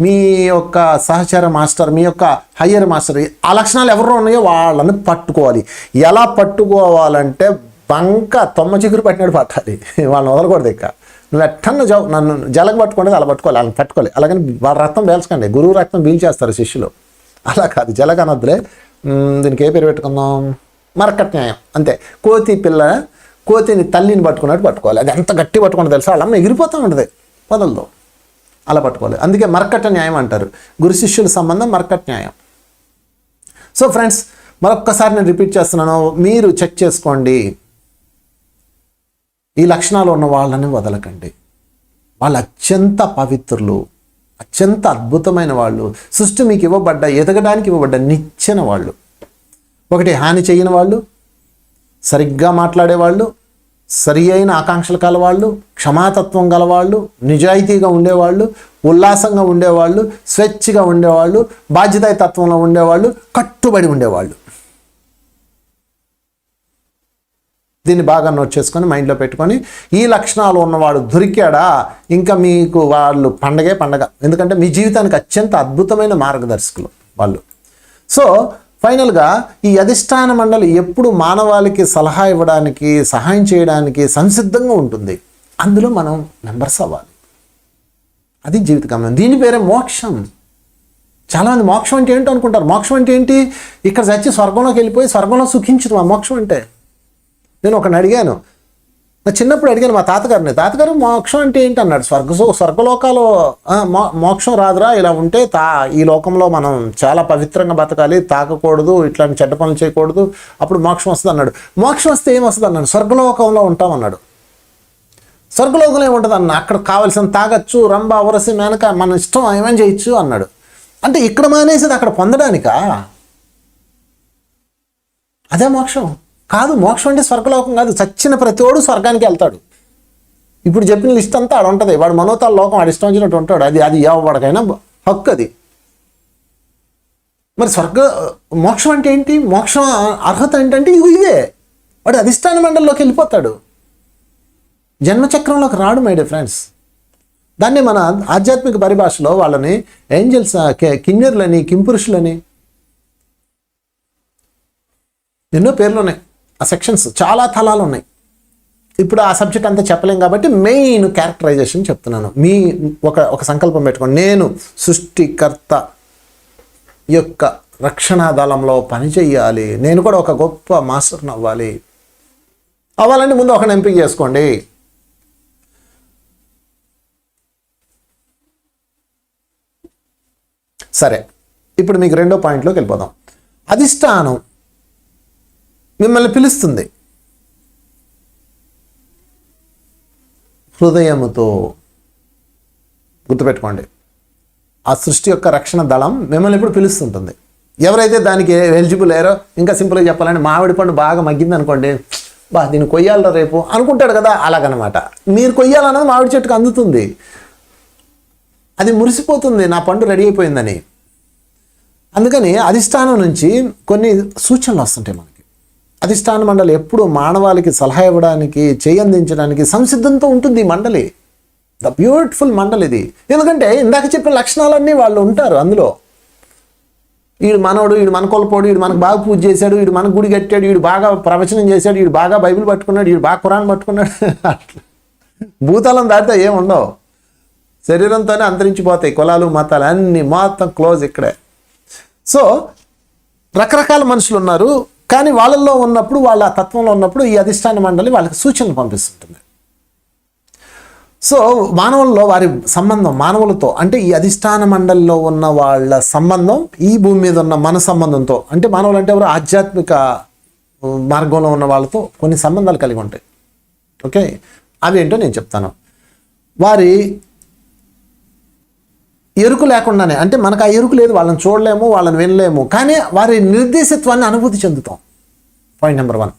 మీ యొక్క సహచర మాస్టర్, మీ యొక్క హయ్యర్ మాస్టర్, ఆ లక్షణాలు ఎవరు ఉన్నాయో వాళ్ళని పట్టుకోవాలి. ఎలా పట్టుకోవాలంటే బంక తొమ్మ చిగురు పట్టినట్టు పట్టాలి. వాళ్ళని వదలకూడదు. ఇక నువ్వు ఎట్టన్నా నన్ను జలగ పట్టుకుంటే అలా పట్టుకోవాలి, వాళ్ళని పట్టుకోవాలి. అలాగని వాళ్ళ రక్తం పీల్చకండి. గురువు రక్తం పీల్చేస్తారు శిష్యులు. అలా కాదు, జలగ అనొద్దులే. దీనికి ఏ పేరు పెట్టుకుందాం? మరకట్ న్యాయం. అంతే. కోతిని తల్లిని పట్టుకున్నట్టు పట్టుకోవాలి. అది ఎంత గట్టి పట్టుకుంటే తెలుసా, వాళ్ళమ్మ ఎగిరిపోతూ ఉంటుంది, వదలదు. అలా పట్టుకోవాలి. అందుకే మర్కట న్యాయం అంటారు. గురు శిష్యుల సంబంధం మర్కట్ న్యాయం. సో ఫ్రెండ్స్, మరొక్కసారి నేను రిపీట్ చేస్తున్నాను, మీరు చెక్ చేసుకోండి. ఈ లక్షణాలు ఉన్న వాళ్ళని వదలకండి. వాళ్ళు అత్యంత పవిత్రులు, అత్యంత అద్భుతమైన వాళ్ళు. సృష్టి మీకు ఇవ్వబడ్డ, ఎదగడానికి ఇవ్వబడ్డ నిచ్చెన వాళ్ళు. ఒకటి, హాని చేయని వాళ్ళు, సరిగ్గా మాట్లాడేవాళ్ళు, సరి అయిన ఆకాంక్షలు కలవాళ్ళు, క్షమాతత్వం గలవాళ్ళు, నిజాయితీగా ఉండేవాళ్ళు, ఉల్లాసంగా ఉండేవాళ్ళు, స్వేచ్ఛగా ఉండేవాళ్ళు, బాధ్యతాతత్వంలో ఉండేవాళ్ళు, కట్టుబడి ఉండేవాళ్ళు. దీన్ని బాగా నోట్ చేసుకొని మైండ్లో పెట్టుకొని, ఈ లక్షణాలు ఉన్నవాడు దొరికాడా ఇంకా మీకు వాళ్ళు పండగే పండగ. ఎందుకంటే మీ జీవితానికి అత్యంత అద్భుతమైన మార్గదర్శకులు వాళ్ళు. సో ఫైనల్గా ఈ అధిష్టాన మండలి ఎప్పుడు మానవాళికి సలహా ఇవ్వడానికి, సహాయం చేయడానికి సంసిద్ధంగా ఉంటుంది. అందులో మనం మెంబర్స్ అవ్వాలి. అది జీవిత గమ్యం. దీని పేరే మోక్షం. చాలామంది మోక్షం అంటే ఏంటో అనుకుంటారు. మోక్షం అంటే ఏంటి? ఇక్కడ చచ్చి స్వర్గంలోకి వెళ్ళిపోయి స్వర్గంలో సుఖించడం ఆ మోక్షం అంటే. నేను ఒకరిని అడిగాను, నా చిన్నప్పుడు అడిగాను మా తాతగారిని, తాతగారు మోక్షం అంటే ఏంటి అన్నాడు. స్వర్గలోకాలు మోక్షం రాదురా, ఇలా ఉంటే ఈ లోకంలో మనం చాలా పవిత్రంగా బతకాలి, తాకకూడదు, ఇట్లాంటి చెడ్డ పనులు చేయకూడదు, అప్పుడు మోక్షం వస్తుంది అన్నాడు. మోక్షం వస్తే ఏం వస్తుంది అన్నాడు. స్వర్గలోకంలో ఉంటాం అన్నాడు. స్వర్గలోకంలో ఏముంటుంది అన్న, అక్కడ కావలసిన తాగొచ్చు, రంభ అవరసి మేనక మన ఇష్టం ఏమని చేయొచ్చు అన్నాడు. అంటే ఇక్కడ మానేసేది అక్కడ పొందడానికా? అదే మోక్షం కాదు. మోక్షం అంటే స్వర్గలోకం కాదు. చచ్చిన ప్రతివాడు స్వర్గానికి వెళ్తాడు. ఇప్పుడు చెప్పిన లిస్ట్ అంతా ఆడ ఉంటుంది. వాడు మనోతాల లోకం వాడు ఇష్టం వచ్చినట్టు ఉంటాడు. అది ఎవరికైనా హక్కు అది. మరి మోక్షం అంటే ఏంటి? మోక్షం అర్హత ఏంటంటే ఇదే. వాడు అధిష్టాన మండలిలోకి వెళ్ళిపోతాడు, జన్మచక్రంలోకి రాడు. మై డియర్ ఫ్రెండ్స్, దాన్ని మన ఆధ్యాత్మిక పరిభాషలో వాళ్ళని ఏంజల్స్, కిన్నెర్లని, కింపురుషులని, ఎన్నో పేర్లు ఉన్నాయి. ఆ సెక్షన్స్ చాలా తలాలు ఉన్నాయి. ఇప్పుడు ఆ సబ్జెక్ట్ అంతా చెప్పలేం కాబట్టి మెయిన్ క్యారెక్టరైజేషన్ చెప్తున్నాను. మీ ఒక సంకల్పం పెట్టుకోండి, నేను సృష్టికర్త యొక్క రక్షణా దళంలో పనిచేయాలి, నేను కూడా ఒక గొప్ప మాస్టర్ని అవ్వాలంటే ముందు ఒకరిని ఎంపిక చేసుకోండి. సరే, ఇప్పుడు మీకు రెండో పాయింట్లోకి వెళ్ళిపోదాం. అధిష్టానం మిమ్మల్ని పిలుస్తుంది హృదయముతో. గుర్తుపెట్టుకోండి, ఆ సృష్టి యొక్క రక్షణ దళం మిమ్మల్ని ఎప్పుడు పిలుస్తుంటుంది. ఎవరైతే దానికి ఎలిజిబుల్ అయ్యారో, ఇంకా సింపుల్గా చెప్పాలంటే మామిడి పండు బాగా మగ్గింది అనుకోండి, దీన్ని కొయ్యాలరా రేపు అనుకుంటాడు కదా, అలాగనమాట. మీరు కొయ్యాలన్నది మామిడి చెట్టుకు అందుతుంది, అది మురిసిపోతుంది నా పండు రెడీ అయిపోయిందని. అందుకని అధిష్టానం నుంచి కొన్ని సూచనలు వస్తుంటాయి మనకి. అధిష్టాన మండలి ఎప్పుడు మానవాళికి సలహా ఇవ్వడానికి, చేయందించడానికి సంసిద్ధంతో ఉంటుంది ఈ మండలి. ద బ్యూటిఫుల్ మండలి ఇది. ఎందుకంటే ఇందాక చెప్పిన లక్షణాలన్నీ వాళ్ళు ఉంటారు అందులో. వీడు మనోడు, వీడు మన కొలపోడు, వీడు మనకు బాగా పూజ చేశాడు, వీడు మనకు గుడి కట్టాడు, వీడు బాగా ప్రవచనం చేశాడు, వీడు బాగా బైబిల్ పట్టుకున్నాడు, వీడు బాగా ఖురాన్ పట్టుకున్నాడు. అట్లా భూతాలను దాటితే ఏం ఉండవు, శరీరంతోనే అంతరించిపోతాయి కులాలు మతాలు అన్నీ, మొత్తం క్లోజ్ ఇక్కడే. సో రకరకాల మనుషులు ఉన్నారు, కానీ వాళ్ళల్లో ఉన్నప్పుడు, వాళ్ళ తత్వంలో ఉన్నప్పుడు ఈ అధిష్టాన మండలి వాళ్ళకి సూచనలు పంపిస్తుంటుంది. సో మానవుల్లో వారి సంబంధం, మానవులతో అంటే ఈ అధిష్టాన మండలిలో ఉన్న వాళ్ళ సంబంధం ఈ భూమి మీద ఉన్న మన సంబంధంతో, అంటే మానవులు అంటే ఎవరు, ఆధ్యాత్మిక మార్గంలో ఉన్న వాళ్ళతో కొన్ని సంబంధాలు కలిగి ఉంటాయి. ఓకే, అవి ఏంటో నేను చెప్తాను. వారి ఎరుకు లేకుండానే, అంటే మనకు ఆ ఎరుకు లేదు, వాళ్ళని చూడలేము, వాళ్ళని వినలేము, కానీ వారి నిర్దేశత్వాన్ని అనుభూతి చెందుతాం. పాయింట్ నెంబర్ 1,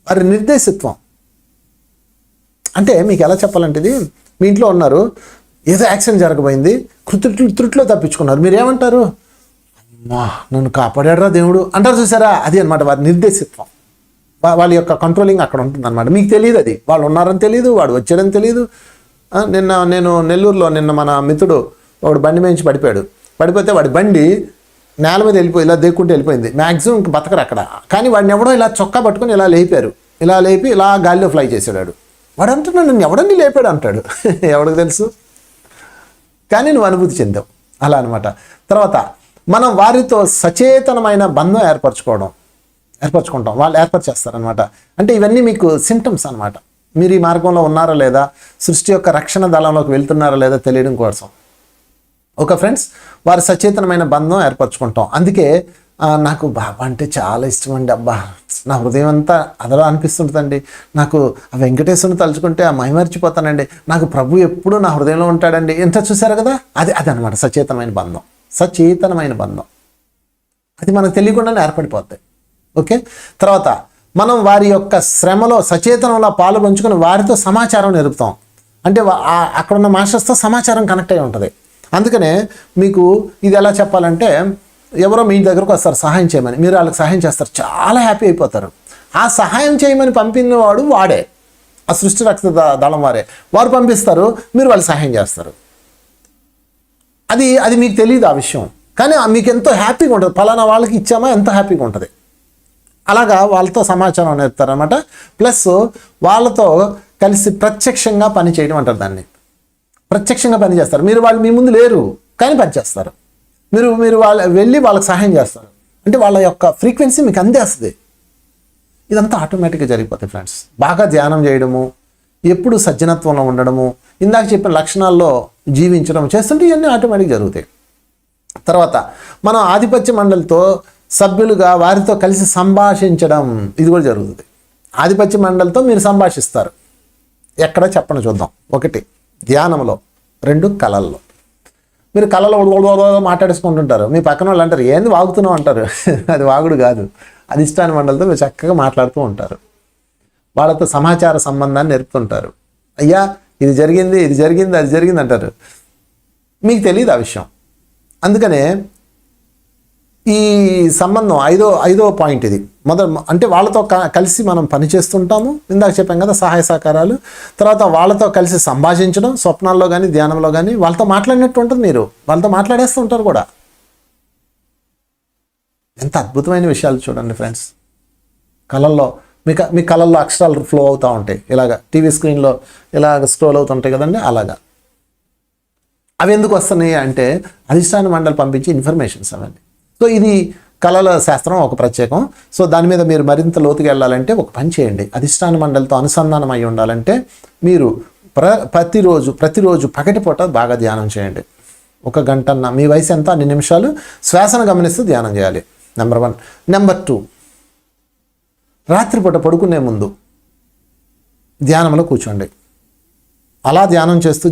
వారి నిర్దేశత్వం. అంటే మీకు ఎలా చెప్పాలంటే, ఇది మీ ఇంట్లో ఉన్నారు, ఏదో యాక్సిడెంట్ జరగబోయింది, త్రుట్లో తప్పించుకున్నారు, మీరు ఏమంటారు? అమ్మా నన్ను కాపాడారా దేవుడు అంటారు, చూసారా? అది అనమాట వారి నిర్దేశత్వం. వాళ్ళ యొక్క కంట్రోలింగ్ అక్కడ ఉంటుంది అనమాట. మీకు తెలియదు, అది వాళ్ళు ఉన్నారని తెలియదు, వాడు వచ్చాడని తెలియదు. నేను నెల్లూరులో మన మిత్రుడు వాడు బండి మీద నుంచి పడిపోతే వాడి బండి నేల మీద వెళ్ళిపోయి ఇలా దేక్కుంటూ వెళ్ళిపోయింది. మ్యాక్సిమం ఇంక బతకరు అక్కడ. కానీ వాడిని ఎవడో ఇలా చొక్కా పట్టుకొని ఇలా లేపారు, ఇలా లేపి ఇలా గాలిలో ఫ్లై చేసాడు. వాడు అంటున్నాడు, నన్ను ఎవడన్నీ లేపాడు అంటాడు. ఎవడికి తెలుసు, కానీ నువ్వు అనుభూతి చెందావు. అలా అనమాట. తర్వాత మనం వారితో సచేతనమైన బంధం ఏర్పరచుకుంటాం, వాళ్ళు ఏర్పరిచేస్తారనమాట. అంటే ఇవన్నీ మీకు సిమ్టమ్స్ అనమాట. మీరు ఈ మార్గంలో ఉన్నారా లేదా, సృష్టి యొక్క రక్షణ దళంలోకి వెళ్తున్నారా లేదా తెలియడం కోసం. ఓకే ఫ్రెండ్స్, వారి సచేతనమైన బంధం ఏర్పరచుకుంటాం. అందుకే నాకు బాబా అంటే చాలా ఇష్టం అండి. అబ్బా నా హృదయం అంతా అదలా అనిపిస్తుంటుందండి. నాకు ఆ వెంకటేశ్వరుని తలుచుకుంటే ఆ మైమర్చిపోతానండి. నాకు ప్రభు ఎప్పుడూ నా హృదయంలో ఉంటాడండి. ఎంత చూశారు కదా, అది అనమాట సచేతనమైన బంధం. అది మనకు తెలియకుండానే ఏర్పడిపోతాయి. ఓకే, తర్వాత మనం వారి యొక్క శ్రమలో సచేతనంలో పాలు పంచుకొని వారితో సమాచారం నిలుపుతాం. అంటే అక్కడున్న మాస్టర్స్తో సమాచారం కనెక్ట్ అయి ఉంటుంది. అందుకనే మీకు ఇది ఎలా చెప్పాలంటే, ఎవరో మీ దగ్గరకు వస్తారు సహాయం చేయమని, మీరు వాళ్ళకి సహాయం చేస్తారు, చాలా హ్యాపీ అయిపోతారు. ఆ సహాయం చేయమని పంపినవాడు వాడే, ఆ సృష్టి రక్షణ దళం వారు పంపిస్తారు, మీరు వాళ్ళకి సహాయం చేస్తారు. అది మీకు తెలియదు ఆ విషయం, కానీ మీకు ఎంతో హ్యాపీగా ఉంటుంది, ఫలానా వాళ్ళకి ఇచ్చామా ఎంతో హ్యాపీగా ఉంటుంది. అలాగా వాళ్ళతో సమాచారం నేర్పుతారనమాట. ప్లస్ వాళ్ళతో కలిసి ప్రత్యక్షంగా పని చేయడం అంటారు దాన్ని. ప్రత్యక్షంగా పని చేస్తారు. వాళ్ళు మీ ముందు లేరు కానీ పని చేస్తారు. మీరు వెళ్ళి వాళ్ళకి సహాయం చేస్తారు. అంటే వాళ్ళ యొక్క ఫ్రీక్వెన్సీ మీకు అందేస్తుంది. ఇదంతా ఆటోమేటిక్గా జరిగిపోతాయి ఫ్రెండ్స్. బాగా ధ్యానం చేయడము, ఎప్పుడు సజ్జనత్వంలో ఉండడము, ఇందాక చెప్పిన లక్షణాల్లో జీవించడం చేస్తుంటే ఇవన్నీ ఆటోమేటిక్గా జరుగుతాయి. తర్వాత మనం ఆధిపత్య మండలితో సభ్యులుగా వారితో కలిసి సంభాషించడం, ఇది కూడా జరుగుతుంది. ఆధిపత్య మండలితో మీరు సంభాషిస్తారు. ఎక్కడ చెప్పండి చూద్దాం. 1 ధ్యానంలో, 2 కళల్లో. మీరు కళలో మాట్లాడేసుకుంటుంటారు. మీ పక్కన వాళ్ళు అంటారు ఏంది వాగుతున్నావు అంటారు. అది వాగుడు కాదు, అధిష్టాన మండలితో మీరు చక్కగా మాట్లాడుతూ ఉంటారు. వాళ్ళతో సమాచార సంబంధాన్ని నేర్పుతుంటారు. అయ్యా ఇది జరిగింది, అది జరిగింది అంటారు. మీకు తెలియదు ఆ విషయం. అందుకనే ఈ సంబంధం ఐదో పాయింట్ ఇది. అంటే వాళ్ళతో కలిసి మనం పనిచేస్తుంటాము. ఇందాక చెప్పాం కదా సహాయ సహకారాలు. తర్వాత వాళ్ళతో కలిసి సంభాషించడం, స్వప్నాల్లో కానీ ధ్యానంలో కానీ వాళ్ళతో మాట్లాడినట్టు ఉంటుంది. మీరు వాళ్ళతో మాట్లాడేస్తూ ఉంటారు కూడా. ఎంత అద్భుతమైన విషయాలు చూడండి ఫ్రెండ్స్. కళల్లో మీ కళల్లో అక్షరాలు ఫ్లో అవుతూ ఉంటాయి. ఇలాగ టీవీ స్క్రీన్లో ఇలాగ స్క్రోల్ అవుతుంటాయి కదండి, అలాగా. అవి ఎందుకు వస్తున్నాయి అంటే అధిష్టాన మండలి పంపించే ఇన్ఫర్మేషన్స్ అవన్నీ. సో ఇది కళల శాస్త్రం ఒక ప్రత్యేకం. సో దాని మీద మీరు మరింత లోతుగా వెళ్ళాలంటే ఒక పని చేయండి. అధిష్టాన మండలితో అనుసంధానం అయి ఉండాలంటే మీరు ప్రతిరోజు పగటిపూట బాగా ధ్యానం చేయండి. 1 గంటన్న, మీ వయసు ఎంత అన్ని నిమిషాలు శ్వాసను గమనిస్తూ ధ్యానం చేయాలి. నెంబర్ 1. నెంబర్ 2, రాత్రిపూట పడుకునే ముందు ధ్యానంలో కూర్చోండి. అలా ధ్యానం చేస్తూ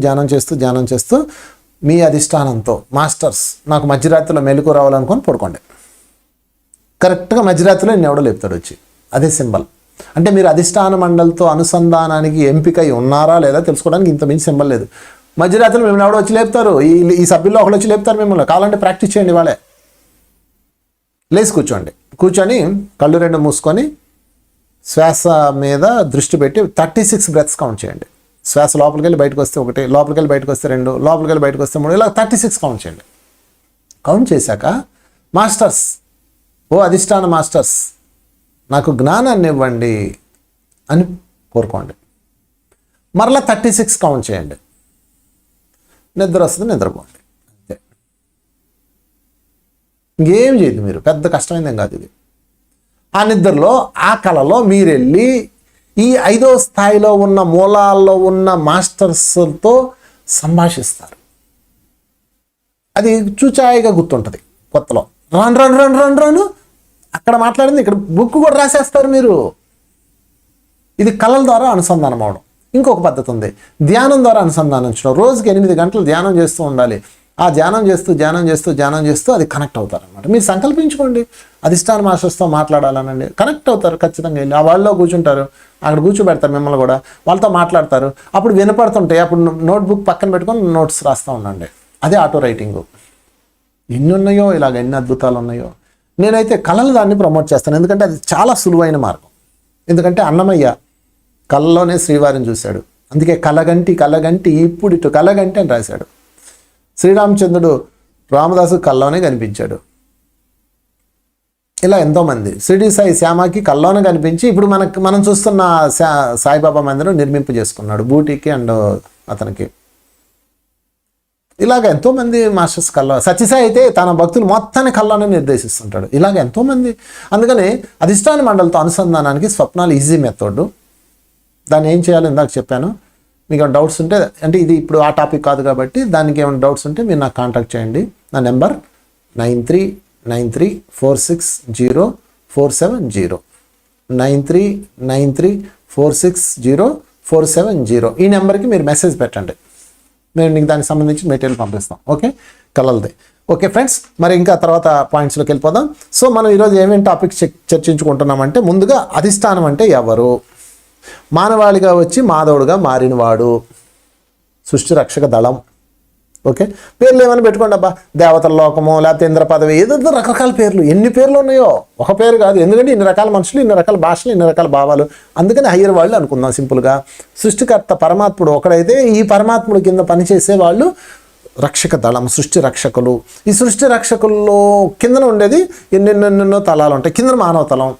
మీ అధిష్టానంతో మాస్టర్స్ నాకు మధ్యరాత్రిలో మెలకు రావాలనుకొని పడుకోండి. కరెక్ట్గా మధ్యరాత్రిలో ఎవడో లేపుతాడు వచ్చి. అదే సింబల్. అంటే మీరు అధిష్టాన మండలితో అనుసంధానానికి ఎంపిక ఉన్నారా లేదా తెలుసుకోవడానికి ఇంత మించి సింబల్ లేదు. మధ్యరాత్రిలో మిమ్మల్ని ఎవడో వచ్చి లేపుతారు. ఈ సభ్యుల్లో ఒకళ్ళు వచ్చి లేపుతారు మిమ్మల్ని. కావాలంటే ప్రాక్టీస్ చేయండి. వాళ్ళే లేచి కూర్చొని కళ్ళు 2 మూసుకొని శ్వాస మీద దృష్టి పెట్టి 36 బ్రెత్స్ కౌంట్ చేయండి. శ్వాస లోపలికి వెళ్ళి బయటకు వస్తే 1, లోపలికి వెళ్ళి బయటకు వస్తే 2, లోపలికి వెళ్ళి బయటకు వస్తే 3, ఇలా 36 కౌంట్ చేయండి. కౌంట్ చేశాక మాస్టర్స్, ఓ అధిష్టాన మాస్టర్స్ నాకు జ్ఞానాన్ని ఇవ్వండి అని కోరుకోండి. మరలా 36 కౌంట్ చేయండి. నిద్ర వస్తుంది, నిద్రపోండి. అంతే. ఇంకేం చేయదు మీరు. పెద్ద కష్టమైందేం కాదు ఇది. ఆ నిద్రలో ఆ కళలో మీరెళ్ళి ఈ 5వ స్థాయిలో ఉన్న మూలాల్లో ఉన్న మాస్టర్స్తో సంభాషిస్తారు. అది చూచాయిగా గుర్తుంటుంది. కొత్తలో రాను అక్కడ మాట్లాడింది ఇక్కడ బుక్ కూడా రాసేస్తారు మీరు. ఇది కళల ద్వారా అనుసంధానం అవడం. ఇంకొక పద్ధతి ఉంది, ధ్యానం ద్వారా అనుసంధానించడం. రోజుకి 8 గంటలు ధ్యానం చేస్తూ ఉండాలి. ఆ ధ్యానం చేస్తూ అది కనెక్ట్ అవుతారు అనమాట. మీరు సంకల్పించుకోండి, అధిష్టాన మాస్టర్స్తో మాట్లాడాలనండి. కనెక్ట్ అవుతారు ఖచ్చితంగా. వెళ్ళి ఆ వాళ్ళలో కూర్చుంటారు, అక్కడ కూర్చోబెడతారు మిమ్మల్ని కూడా. వాళ్ళతో మాట్లాడతారు. అప్పుడు వినపడుతుంటాయి. అప్పుడు నోట్బుక్ పక్కన పెట్టుకొని నోట్స్ రాస్తూ ఉండండి. అదే ఆటో రైటింగు. ఎన్ని ఉన్నాయో, ఇలాగ ఎన్ని అద్భుతాలు ఉన్నాయో. నేనైతే కళలు దాన్ని ప్రమోట్ చేస్తాను. ఎందుకంటే అది చాలా సులువైన మార్గం. ఎందుకంటే అన్నమయ్య కళలోనే శ్రీవారిని చూశాడు. అందుకే కలగంటి ఇప్పుడు ఇటు కలగంటి అని రాశాడు. శ్రీరామచంద్రుడు రామదాసు కల్లోనే కనిపించాడు. ఇలా ఎంతోమంది షిరిడి సాయి శ్యామకి కల్లోనే కనిపించి ఇప్పుడు మనం చూస్తున్న సాయిబాబా మందిరం నిర్మింపు చేసుకున్నాడు బూటీకి అండ్ అతనికి. ఇలాగ ఎంతోమంది మాస్టర్స్ కల్లో. సత్యసాయి అయితే తన భక్తులు మొత్తాన్ని కల్లోనే నిర్దేశిస్తుంటాడు. ఇలాగ ఎంతోమంది. అందుకని అధిష్టాన మండలితో అనుసంధానానికి స్వప్నాలు ఈజీ మెథడ్. దాన్ని ఏం చేయాలో ఇందాక చెప్పాను. మీకు ఏమైనా డౌట్స్ ఉంటే, అంటే ఇది ఇప్పుడు ఆ టాపిక్ కాదు కాబట్టి దానికి ఏమైనా డౌట్స్ ఉంటే మీరు నాకు కాంటాక్ట్ చేయండి. నా నెంబర్ 9393460470 9393460470. ఈ నెంబర్కి మీరు మెసేజ్ పెట్టండి. మేము మీకు దానికి సంబంధించి మెటీరియల్ పంపిస్తాం. ఓకే, కలలది. ఓకే ఫ్రెండ్స్, మరి ఇంకా తర్వాత పాయింట్స్లోకి వెళ్ళిపోదాం. సో మనం ఈరోజు ఏమేమి టాపిక్స్ చర్చించుకుంటున్నామంటే, ముందుగా అధిష్టానం అంటే ఎవరు, మానవాళిగా వచ్చి మాధవుడుగా మారినవాడు, సృష్టి రక్షక దళం. ఓకే, పేర్లు ఏమైనా పెట్టుకోండి అబ్బా, దేవతల లోకము లేకపోతే ఇంద్ర పదవి, ఏదో రకరకాల పేర్లు. ఎన్ని పేర్లు ఉన్నాయో, ఒక పేరు కాదు. ఎందుకంటే ఇన్ని రకాల మనుషులు, ఇన్ని రకాల భాషలు, ఇన్ని రకాల భావాలు. అందుకని హయ్యర్ వాళ్ళు అనుకుందాం సింపుల్గా. సృష్టికర్త పరమాత్ముడు ఒకడైతే ఈ పరమాత్ముడు కింద పనిచేసే వాళ్ళు రక్షక దళం, సృష్టి రక్షకులు. ఈ సృష్టి రక్షకుల్లో కిందన ఉండేది ఎన్నెన్నెన్నెన్నో తలాలు ఉంటాయి. కింద మానవ తలం.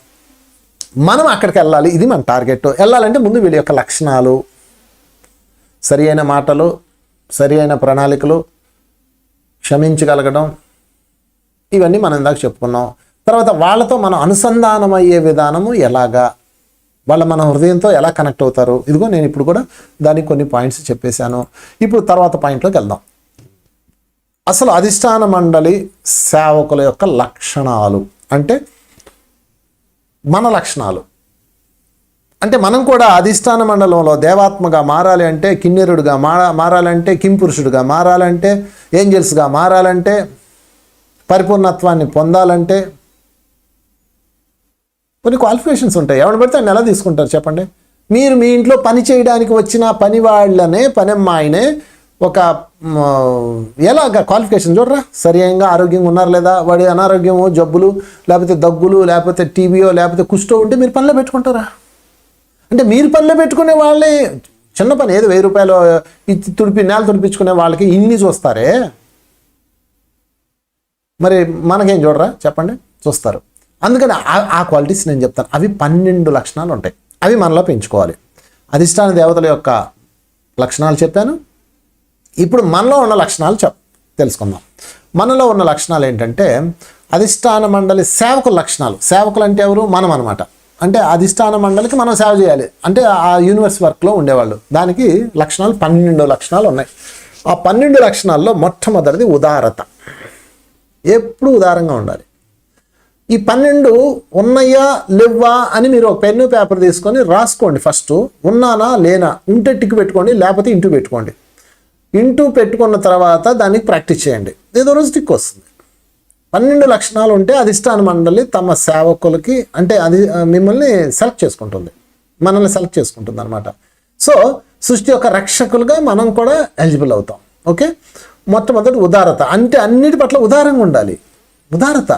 మనం అక్కడికి వెళ్ళాలి, ఇది మన టార్గెట్. వెళ్ళాలంటే ముందు వీళ్ళ యొక్క లక్షణాలు, సరి అయిన మాటలు, సరి అయిన ప్రణాళికలు, క్షమించగలగడం, ఇవన్నీ మనం ఇందాక చెప్పుకున్నాం. తర్వాత వాళ్ళతో మనం అనుసంధానం అయ్యే విధానము ఎలాగా, మన హృదయంతో ఎలా కనెక్ట్ అవుతారు. ఇదిగో నేను ఇప్పుడు కూడా దానికి కొన్ని పాయింట్స్ చెప్పేశాను. ఇప్పుడు తర్వాత పాయింట్లోకి వెళ్దాం. అసలు అధిష్టాన మండలి సేవకుల యొక్క లక్షణాలు అంటే మన లక్షణాలు అంటే మనం కూడా అధిష్టాన మండలంలో దేవాత్మగా మారాలి అంటే, కిన్నెరుడుగా మారాలంటే, కింపురుషుడుగా మారాలంటే, ఏంజల్స్గా మారాలంటే, పరిపూర్ణత్వాన్ని పొందాలంటే కొన్ని క్వాలిఫికేషన్స్ ఉంటాయి. ఎవరు పడితే ఆయన ఎలా తీసుకుంటారు చెప్పండి? మీరు మీ ఇంట్లో పని చేయడానికి వచ్చిన పని వాళ్ళనే, పనమ్మాయినే ఒక ఎలాగ క్వాలిఫికేషన్ చూడరా, సరిగా ఆరోగ్యంగా ఉన్నారు లేదా, వాడి అనారోగ్యమో, జబ్బులు, లేకపోతే దగ్గులు, లేకపోతే టీబీయో, లేకపోతే కుష్టో ఉంటే మీరు పనిలో పెట్టుకుంటారా? అంటే మీరు పనిలో పెట్టుకునే వాళ్ళే చిన్న పని ఏదో 1000 రూపాయలు నేల తుడిపించుకునే వాళ్ళకి ఇన్ని చూస్తారే, మరి మనకేం చూడరా చెప్పండి? చూస్తారు. అందుకని ఆ క్వాలిటీస్ నేను చెప్తాను. అవి 12 లక్షణాలు ఉంటాయి. అవి మనలో పెంచుకోవాలి. అధిష్టాన దేవతల యొక్క లక్షణాలు చెప్పాను. ఇప్పుడు మనలో ఉన్న లక్షణాలు తెలుసుకుందాం. మనలో ఉన్న లక్షణాలు ఏంటంటే అధిష్టాన మండలి సేవకుల లక్షణాలు. సేవకులు అంటే ఎవరు? మనం అనమాట. అంటే అధిష్టాన మండలికి మనం సేవ చేయాలి అంటే ఆ యూనివర్స్ వర్క్లో ఉండేవాళ్ళు. దానికి లక్షణాలు 12 లక్షణాలు ఉన్నాయి. ఆ 12 లక్షణాల్లో మొట్టమొదటిది ఉదారత. ఎప్పుడు ఉదారంగా ఉండాలి. ఈ 12 ఉన్నాయా లేవా అని మీరు ఒక పెన్ను పేపర్ తీసుకొని రాసుకోండి. ఫస్ట్ ఉన్నానా లేనా, ఉంటే టిక్ పెట్టుకోండి, లేకపోతే ఇంటూ పెట్టుకోండి. ఇంటూ పెట్టుకున్న తర్వాత దానికి ప్రాక్టీస్ చేయండి. ఏదో రోజు టిక్ వస్తుంది. 12 లక్షణాలు ఉంటే అధిష్టాన మండలి తమ సేవకులకి అంటే అది మిమ్మల్ని సెలెక్ట్ చేసుకుంటుంది, మనల్ని సెలెక్ట్ చేసుకుంటుంది అనమాట. సో సృష్టి యొక్క రక్షకులుగా మనం కూడా ఎలిజిబుల్ అవుతాం. ఓకే, మొట్టమొదటి ఉదారత అంటే అన్నిటి పట్ల ఉదారంగా ఉండాలి. ఉదారత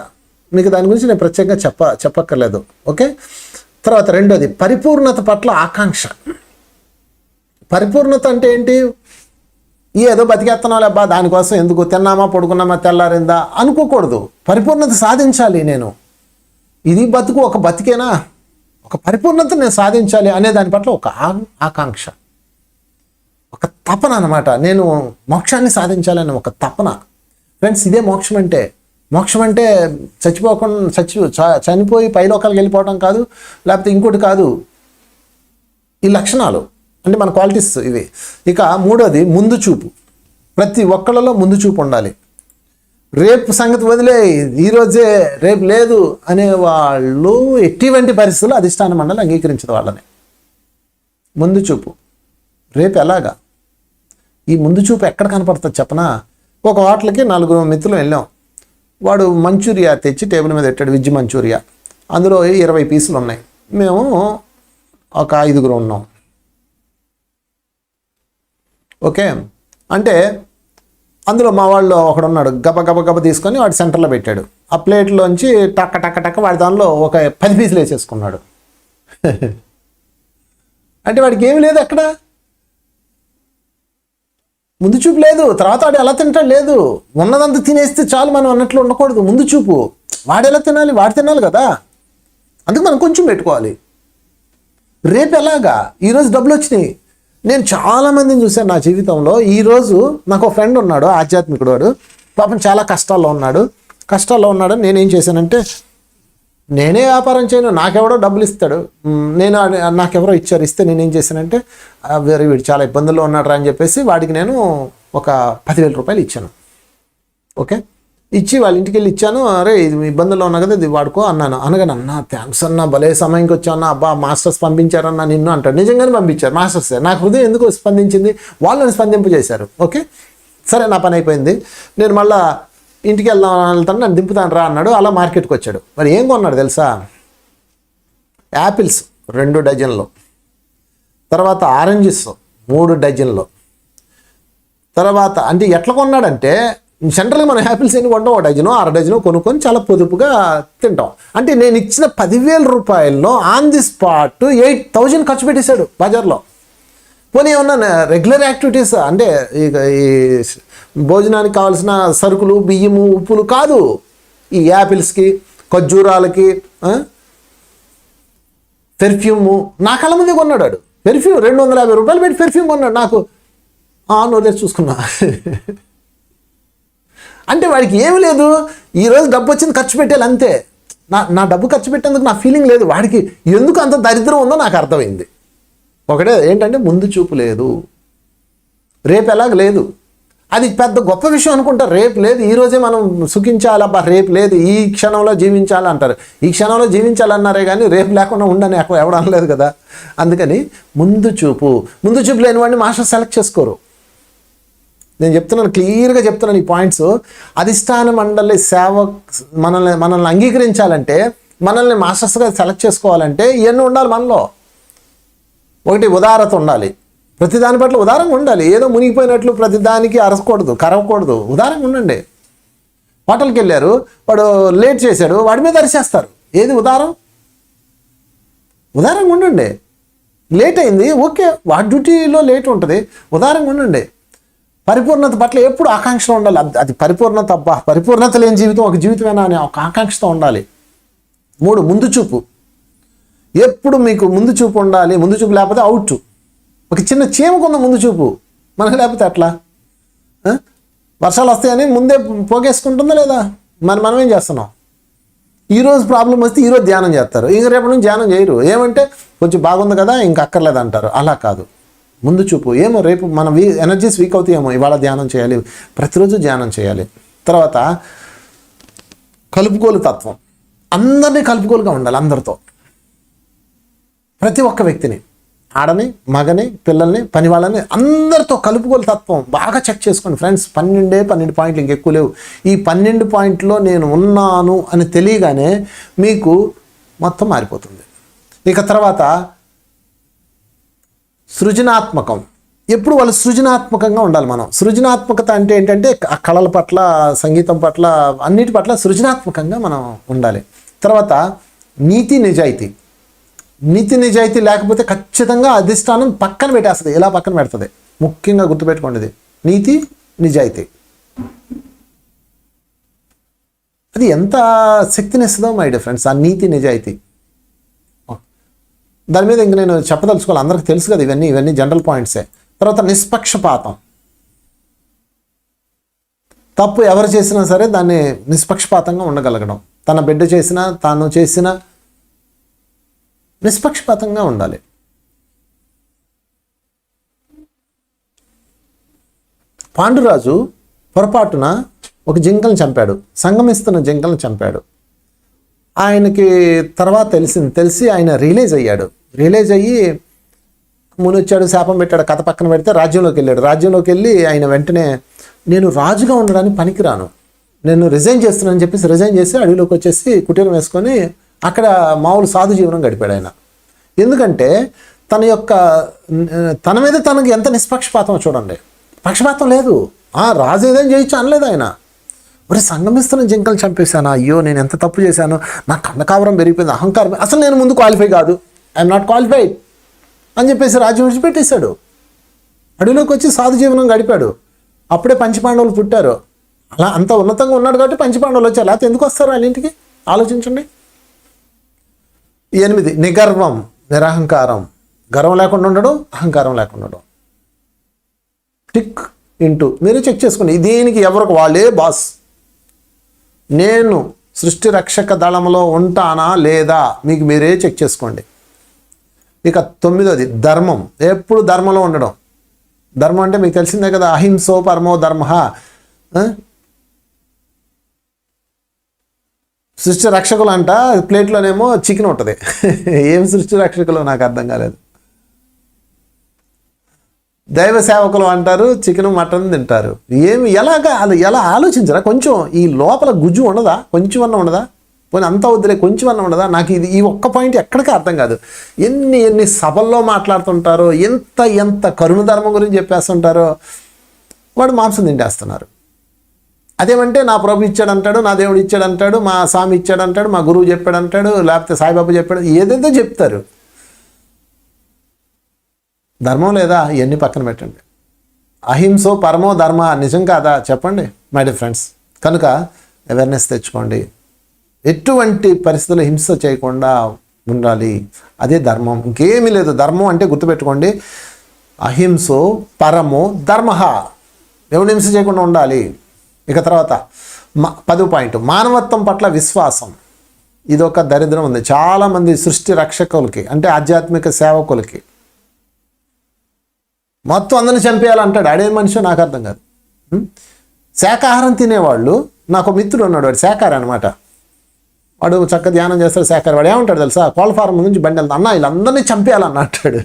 మీకు దాని గురించి నేను ప్రత్యేకంగా చెప్పక్కర్లేదు. ఓకే, తర్వాత రెండోది పరిపూర్ణత పట్ల ఆకాంక్ష. పరిపూర్ణత అంటే ఏంటి? ఏదో బతికేస్తున్నాం అబ్బా దానికోసం ఎందుకు, తిన్నామా పడుకున్నామా తెల్లారిందా అనుకోకూడదు. పరిపూర్ణత సాధించాలి. నేను ఇది బతుకు ఒక బతికేనా, ఒక పరిపూర్ణత నేను సాధించాలి అనే దాని పట్ల ఒక ఆకాంక్ష, ఒక తపన అనమాట. నేను మోక్షాన్ని సాధించాలని ఒక తపన. ఫ్రెండ్స్, ఇదే మోక్షం అంటే. మోక్షం అంటే చనిపోయి పైలోకాలకు వెళ్ళిపోవడం కాదు, లేకపోతే ఇంకోటి కాదు. ఈ లక్షణాలు అంటే మన క్వాలిటీస్ ఇవి. ఇక మూడోది ముందు చూపు. ప్రతి ఒక్కళ్ళలో ముందు చూపు ఉండాలి. రేపు సంగతి వదిలే, ఈరోజే రేపు లేదు అనేవాళ్ళు ఎటువంటి పరిస్థితుల్లో అధిష్టాన మండలి అంగీకరించదు వాళ్ళని. ముందు చూపు. రేపు ఎలాగా? ఈ ముందు చూపు ఎక్కడ కనపడుతుంది చెప్పనా? ఒక హోటల్కి 4 మిత్రులు వెళ్ళాం. వాడు మంచూరియా తెచ్చి టేబుల్ మీద పెట్టాడు, వెజ్ మంచూరియా. అందులో 20 పీసులు ఉన్నాయి. మేము ఒక 5 ఉన్నాం. ఓకే, అంటే అందులో మా వాళ్ళు ఒకడున్నాడు, గబ తీసుకొని వాడు సెంటర్లో పెట్టాడు. ఆ ప్లేట్లోంచి టక్క వాడి దానిలో ఒక 10 పీసులు వేసేసుకున్నాడు. అంటే వాడికి ఏమి లేదు అక్కడ, ముందు చూపు లేదు. తర్వాత వాడు ఎలా తింటాడు లేదు, ఉన్నదంతా తినేస్తే చాలు మనం అన్నట్లు ఉండకూడదు. ముందు చూపు. వాడు ఎలా తినాలి, వాడు తినాలి కదా. అందుకు మనం కొంచెం పెట్టుకోవాలి. రేపు ఎలాగా, ఈరోజు డబ్బులు వచ్చినాయి. నేను చాలామందిని చూశాను నా జీవితంలో. ఈరోజు నాకు ఒక ఫ్రెండ్ ఉన్నాడు, ఆధ్యాత్మికుడు. వాడు పాపం చాలా కష్టాల్లో ఉన్నాడు. నేనేం చేశానంటే, నేనే వ్యాపారం చేయను, నాకెవడో డబ్బులు ఇస్తాడు, నాకెవరో ఇస్తే నేనేం చేశానంటే వీడు చాలా ఇబ్బందుల్లో ఉన్నాడు అని చెప్పేసి వాడికి నేను ఒక 10,000 రూపాయలు ఇచ్చాను. ఓకే, ఇచ్చి వాళ్ళ ఇంటికి వెళ్ళి ఇచ్చాను. అరే ఇది ఇబ్బందుల్లో ఉన్నా కదా, ఇది వాడుకో అన్నాను. అనగానే అన్న థ్యాంక్స్ అన్న, భలే సమయంకి వచ్చాను అబ్బా, మాస్టర్స్ పంపించారన్న నిన్ను అంటాడు. నిజంగానే పంపించారు మాస్టర్స్. నాకు హృదయం ఎందుకు స్పందించింది, వాళ్ళని స్పందింపజేశారు. ఓకే, సరే నా పని అయిపోయింది. నేను మళ్ళీ ఇంటికి వెళ్తాను, నన్ను దింపుతాను రా అన్నాడు. అలా మార్కెట్కి వచ్చాడు. మరి ఏం కొన్నాడు తెలుసా? యాపిల్స్ 2 డజన్లు, తర్వాత ఆరెంజెస్ 3 డజన్లు. తర్వాత అంటే ఎట్లా కొన్నాడంటే, సెంట్రల్గా మనం యాపిల్స్ ఎన్ని కొంటాం, 1 డజను 6 డజను కొనుక్కొని చాలా పొదుపుగా తింటాం. అంటే నేను ఇచ్చిన 10,000 రూపాయల్లో ఆన్ ది స్పాట్ 8,000 ఖర్చు పెట్టేశాడు బజార్లో. పోనీ ఏమన్నా రెగ్యులర్ యాక్టివిటీస్ అంటే ఈ భోజనానికి కావాల్సిన సరుకులు, బియ్యము, ఉప్పులు కాదు, ఈ యాపిల్స్కి, ఖర్జూరాలకి, పెర్ఫ్యూము నా కళ్ళ ముందే కొన్నాడు వాడు. పెర్ఫ్యూమ్ 250 రూపాయలు పెట్టి పెర్ఫ్యూమ్ కొన్నాడు. నాకు నోరే చూసుకున్నా. అంటే వాడికి ఏమి లేదు, ఈరోజు డబ్బు వచ్చింది ఖర్చు పెట్టాలి అంతే. నా డబ్బు ఖర్చు పెట్టేందుకు నా ఫీలింగ్ లేదు. వాడికి ఎందుకు అంత దరిద్రం ఉందో నాకు అర్థమైంది. ఒకటే ఏంటంటే ముందు చూపు లేదు, రేపు ఎలాగ లేదు. అది పెద్ద గొప్ప విషయం అనుకుంటారు. రేపు లేదు, ఈరోజే మనం సుఖించాలబ్బా, రేపు లేదు, ఈ క్షణంలో జీవించాలి అంటారు. ఈ క్షణంలో జీవించాలన్నారే కానీ రేపు లేకుండా ఉండని ఎవడు అనలేదు కదా. అందుకని ముందు చూపు లేని వాడిని మాస్టర్ సెలెక్ట్ చేసుకోరు. నేను చెప్తున్నాను, క్లియర్గా చెప్తున్నాను ఈ పాయింట్స్. అధిష్టాన మండలి సేవ మనల్ని అంగీకరించాలంటే, మనల్ని మాస్టర్స్గా సెలెక్ట్ చేసుకోవాలంటే ఇవన్నీ ఉండాలి మనలో. ఒకటి ఉదారత ఉండాలి, ప్రతిదాని పట్ల ఉదారంగా ఉండాలి. ఏదో మునిగిపోయినట్లు ప్రతిదానికి కరవకూడదు. ఉదారంగా ఉండండి. హోటల్కి వెళ్ళారు, వాడు లేట్ చేశాడు, వాడి మీద అరిచేస్తారు. ఏది ఉదారంగా ఉండండి. లేట్ అయింది, ఓకే, వాడి డ్యూటీలో లేట్ ఉంటుంది, ఉదారంగా ఉండండి. పరిపూర్ణత పట్ల ఎప్పుడు ఆకాంక్ష ఉండాలి. అది పరిపూర్ణత, పరిపూర్ణత లేని జీవితం ఒక జీవితమేనా అనే ఒక ఆకాంక్షతో ఉండాలి. 3 ముందు చూపు. ఎప్పుడు మీకు ముందు చూపు ఉండాలి. ముందు చూపు లేకపోతే అవుట్. ఒక చిన్న చీమకున్న ముందు చూపు మనకు లేకపోతే ఎట్లా? వర్షాలు వస్తాయని ముందే పోగేసుకుంటుందా లేదా? మనం ఏం చేస్తున్నాం? ఈరోజు ప్రాబ్లం వస్తే ఈరోజు ధ్యానం చేస్తారు, ఇంక రేపటి నుంచి ధ్యానం చేయరు. ఏమంటే కొంచెం బాగుంది కదా ఇంక అక్కర్లేదు అంటారు. అలా కాదు, ముందు చూపు. ఏమో రేపు మన ఎనర్జీస్ వీక్ అవుతాయేమో, ఇవాళ ధ్యానం చేయాలి, ప్రతిరోజు ధ్యానం చేయాలి. తర్వాత కలుపుకోలు తత్వం. అందరినీ కలుపుకోలుగా ఉండాలి. అందరితో, ప్రతి ఒక్క వ్యక్తిని, ఆడని, మగని, పిల్లల్ని, పని వాళ్ళని, అందరితో కలుపుకోలు తత్వం బాగా చెక్ చేసుకోండి ఫ్రెండ్స్. 12 పాయింట్లు, ఇంకెక్కువ లేవు. ఈ 12 పాయింట్లో నేను ఉన్నాను అని తెలియగానే మీకు మొత్తం మారిపోతుంది. ఇక తర్వాత సృజనాత్మకం. ఎప్పుడు వాళ్ళు సృజనాత్మకంగా ఉండాలి. మనం సృజనాత్మకత అంటే ఏంటంటే ఆ కళల పట్ల, సంగీతం పట్ల, అన్నిటి పట్ల సృజనాత్మకంగా మనం ఉండాలి. తర్వాత నీతి నిజాయితీ లేకపోతే ఖచ్చితంగా అధిష్టానం పక్కన పెట్టేస్తుంది. ఇలా పక్కన పెడుతుంది. ముఖ్యంగా గుర్తుపెట్టుకోండి, నీతి నిజాయితీ అది ఎంత శక్తినిస్తుందో మై డియర్ ఫ్రెండ్స్. ఆ నీతి నిజాయితీ, దాని మీద ఇంక నేను చెప్పదలుచుకోవాలి. అందరికీ తెలుసు కదా ఇవన్నీ జనరల్ పాయింట్సే. తర్వాత నిష్పక్షపాతం. తప్పు ఎవరు చేసినా సరే దాన్ని నిష్పక్షపాతంగా ఉండగలగడం. తన బిడ్డ చేసినా, తాను చేసినా నిష్పక్షపాతంగా ఉండాలి. పాండురాజు పొరపాటున ఒక జింకను చంపాడు, సంగమిస్తున్న జింకలను చంపాడు. ఆయనకి తర్వాత తెలిసి ఆయన రియలైజ్ అయ్యి మునొచ్చాడు, శాపం పెట్టాడు. కథ పక్కన పెడితే రాజ్యంలోకి వెళ్ళాడు. రాజ్యంలోకి వెళ్ళి ఆయన వెంటనే నేను రాజుగా ఉండడానికి పనికిరాను, నేను రిజైన్ చేస్తున్నానని చెప్పేసి రిజైన్ చేసి అడవిలోకి వచ్చేసి కుటీరం వేసుకొని అక్కడ మామూలు సాధు జీవనం గడిపాడు ఆయన. ఎందుకంటే తన మీద తనకు ఎంత నిష్పక్షపాతం చూడండి. పక్షపాతం లేదు. రాజు ఏదైనా చేయొచ్చు అనలేదు ఆయన. మరి సంగమిస్తున్న జింకలు చంపేశాను, అయ్యో నేను ఎంత తప్పు చేశాను, నా కన్నకావరం పెరిగిపోయింది, అహంకారం, అసలు నేను ముందు క్వాలిఫై కాదు, ఐఎమ్ నాట్ క్వాలిఫైడ్ అని చెప్పేసి రాజ్యం విడిచిపెట్టేశాడు. అడవిలోకి వచ్చి సాధు జీవనం గడిపాడు. అప్పుడే పంచపాండవులు పుట్టారు. అలా అంత ఉన్నతంగా ఉన్నాడు కాబట్టి పంచపాండవులు వచ్చారు, లేకపోతే ఎందుకు వస్తారు వాళ్ళ ఇంటికి? ఆలోచించండి. 8 నిగర్వం, నిరహంకారం. గర్వం లేకుండా ఉండడం, అహంకారం లేకుండా ఉండడం. టిక్ ఇంటూ మీరు చెక్ చేసుకోండి. దీనికి ఎవరికి వాళ్ళే బాస్. నేను సృష్టి రక్షక దళంలో ఉంటానా లేదా మీకు మీరే చెక్ చేసుకోండి. ఇక 9ది ధర్మం. ఎప్పుడు ధర్మంలో ఉండడం. ధర్మం అంటే మీకు తెలిసిందే కదా, అహింసో పరమో ధర్మ. సృష్టి రక్షకులు అంట, ప్లేట్లోనేమో చికెన్ ఉంటుంది. ఏం సృష్టి రక్షకులు నాకు అర్థం కాలేదు. దైవ సేవకులు అంటారు, చికెన్ మటన్ తింటారు. ఎలా ఆలోచించరా? కొంచెం ఈ లోపల గుజ్జు ఉండదా? కొంచెం అన్న ఉండదా? పోనీ అంతా వద్దులే, కొంచెం అన్న ఉండదా? నాకు ఈ ఒక్క పాయింట్ ఎక్కడికి అర్థం కాదు. ఎన్ని సభల్లో మాట్లాడుతుంటారో, ఎంత కరుణ ధర్మం గురించి చెప్పేస్తుంటారో. వాడు మాంసం తింటేస్తున్నారు. అదేమంటే నా ప్రభు ఇచ్చాడంటాడు, నా దేవుడు ఇచ్చాడంటాడు, మా స్వామి ఇచ్చాడంటాడు, మా గురువు చెప్పాడంటాడు, లేకపోతే సాయిబాబా చెప్పాడు, ఏదేదో చెప్తారు. ధర్మం లేదా ఇవన్నీ పక్కన పెట్టండి. అహింసో పరమో ధర్మ నిజం కాదా చెప్పండి మై డియర్ ఫ్రెండ్స్. కనుక అవేర్నెస్ తెచ్చుకోండి. ఎటువంటి పరిస్థితుల్లో హింస చేయకుండా ఉండాలి, అదే ధర్మం, ఇంకేమీ లేదు. ధర్మం అంటే గుర్తుపెట్టుకోండి, అహింసో పరమో ధర్మ, ఎవడు హింస చేయకుండా ఉండాలి. ఇక తర్వాత 10వ పాయింట్, మానవత్వం పట్ల విశ్వాసం. ఇదొక దరిద్రం ఉంది చాలామంది సృష్టి రక్షకులకి, అంటే ఆధ్యాత్మిక సేవకులకి. మొత్తం అందరిని చంపేయాలంటాడు, ఆడే మనిషి నాకు అర్థం కాదు. శాకాహారం తినేవాళ్ళు, నాకు మిత్రుడు ఉన్నాడు, వాడు శాకాహారి అనమాట. వాడు చక్కగా ధ్యానం చేస్తాడు, శాకాహారి. వాడు ఏమంటాడు తెలుసా, కోళ్ళ ఫారం నుంచి బండి వెళ్తా, అన్న వీళ్ళందరినీ చంపేయాలన్న అంటాడు.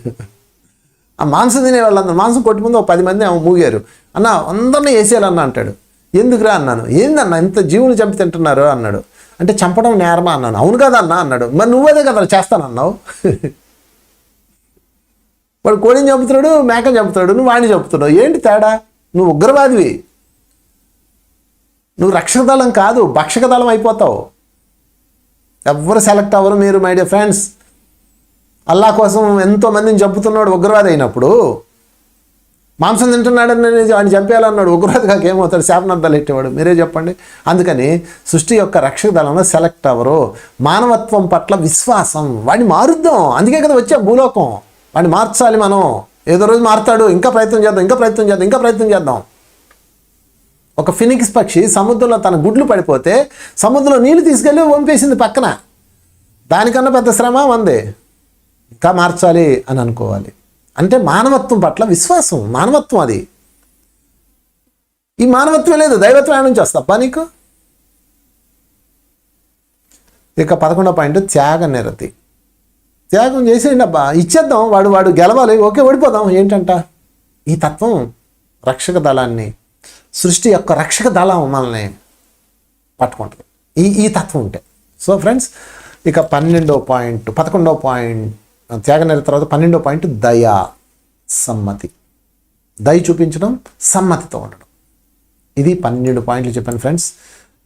ఆ మాంసం తినేవాళ్ళందరూ, మాంసం కొట్టి ముందు 10 మంది మూగారు, అన్న అందరినీ వేసేయాలన్న అంటాడు. ఎందుకురా అన్నాను. ఏందన్న ఇంత జీవులు చంపి తింటున్నారు అన్నాడు. అంటే చంపడం నేరమా అన్నాను. అవును కదా అన్న అన్నాడు. మరి నువ్వదే కదా చేస్తానన్నావు. వాడు కోడిని చంపుతున్నాడు, మేకని చంపుతాడు, నువ్వు వాడిని చంపుతున్నావు, ఏంటి తేడా? నువ్వు ఉగ్రవాదివి, నువ్వు రక్షక దళం కాదు, భక్షక దళం అయిపోతావు. ఎవ్వరు సెలెక్ట్ అవ్వరు మీరు మై డియర్ ఫ్రెండ్స్. అల్లా కోసం ఎంతోమందిని చంపుతున్నాడు ఉగ్రవాది అయినప్పుడు. మాంసం తింటున్నాడని వాడిని చంపేయాలన్నాడు, ఉగ్రవాది కాక ఏమవుతాడు? శాపనార్థాలు ఎట్టేవాడు, మీరే చెప్పండి. అందుకని సృష్టి యొక్క రక్షక దళంలో సెలెక్ట్ అవ్వరు. మానవత్వం పట్ల విశ్వాసం, వాడిని మారుద్దాం. అందుకే కదా వచ్చే భూలోకం, వాడిని మార్చాలి మనం. ఏదో రోజు మారుతాడు, ఇంకా ప్రయత్నం చేద్దాం, ఇంకా ప్రయత్నం చేద్దాం, ఇంకా ప్రయత్నం చేద్దాం. ఒక ఫినిక్స్ పక్షి సముద్రంలో తన గుడ్లు పడిపోతే సముద్రంలో నీళ్లు తీసుకెళ్ళి వంపేసింది పక్కన. దానికన్నా పెద్ద శ్రమ ఉంది, ఇంకా మార్చాలి అని అనుకోవాలి. అంటే మానవత్వం పట్ల విశ్వాసం, మానవత్వం అది. ఈ మానవత్వం లేదు, దైవత్వం నుంచి వస్తాప్పా నీకు. ఇక 11వ పాయింట్, త్యాగ నిరతి. త్యాగం చేసేయండి అబ్బా, ఇచ్చేద్దాం, వాడు గెలవాలి, ఓకే ఓడిపోదాం. ఏంటంట ఈ తత్వం రక్షక దళాన్ని, సృష్టి యొక్క రక్షక దళం మనల్ని పట్టుకుంటుంది ఈ తత్వం ఉంటే. సో ఫ్రెండ్స్, ఇక 11వ పాయింట్ త్యాగనిరతి తర్వాత 12వ పాయింట్, దయా సమ్మతి. దయ చూపించడం, సమ్మతితో ఉండడం. ఇది 12 పాయింట్లు చెప్పాను ఫ్రెండ్స్.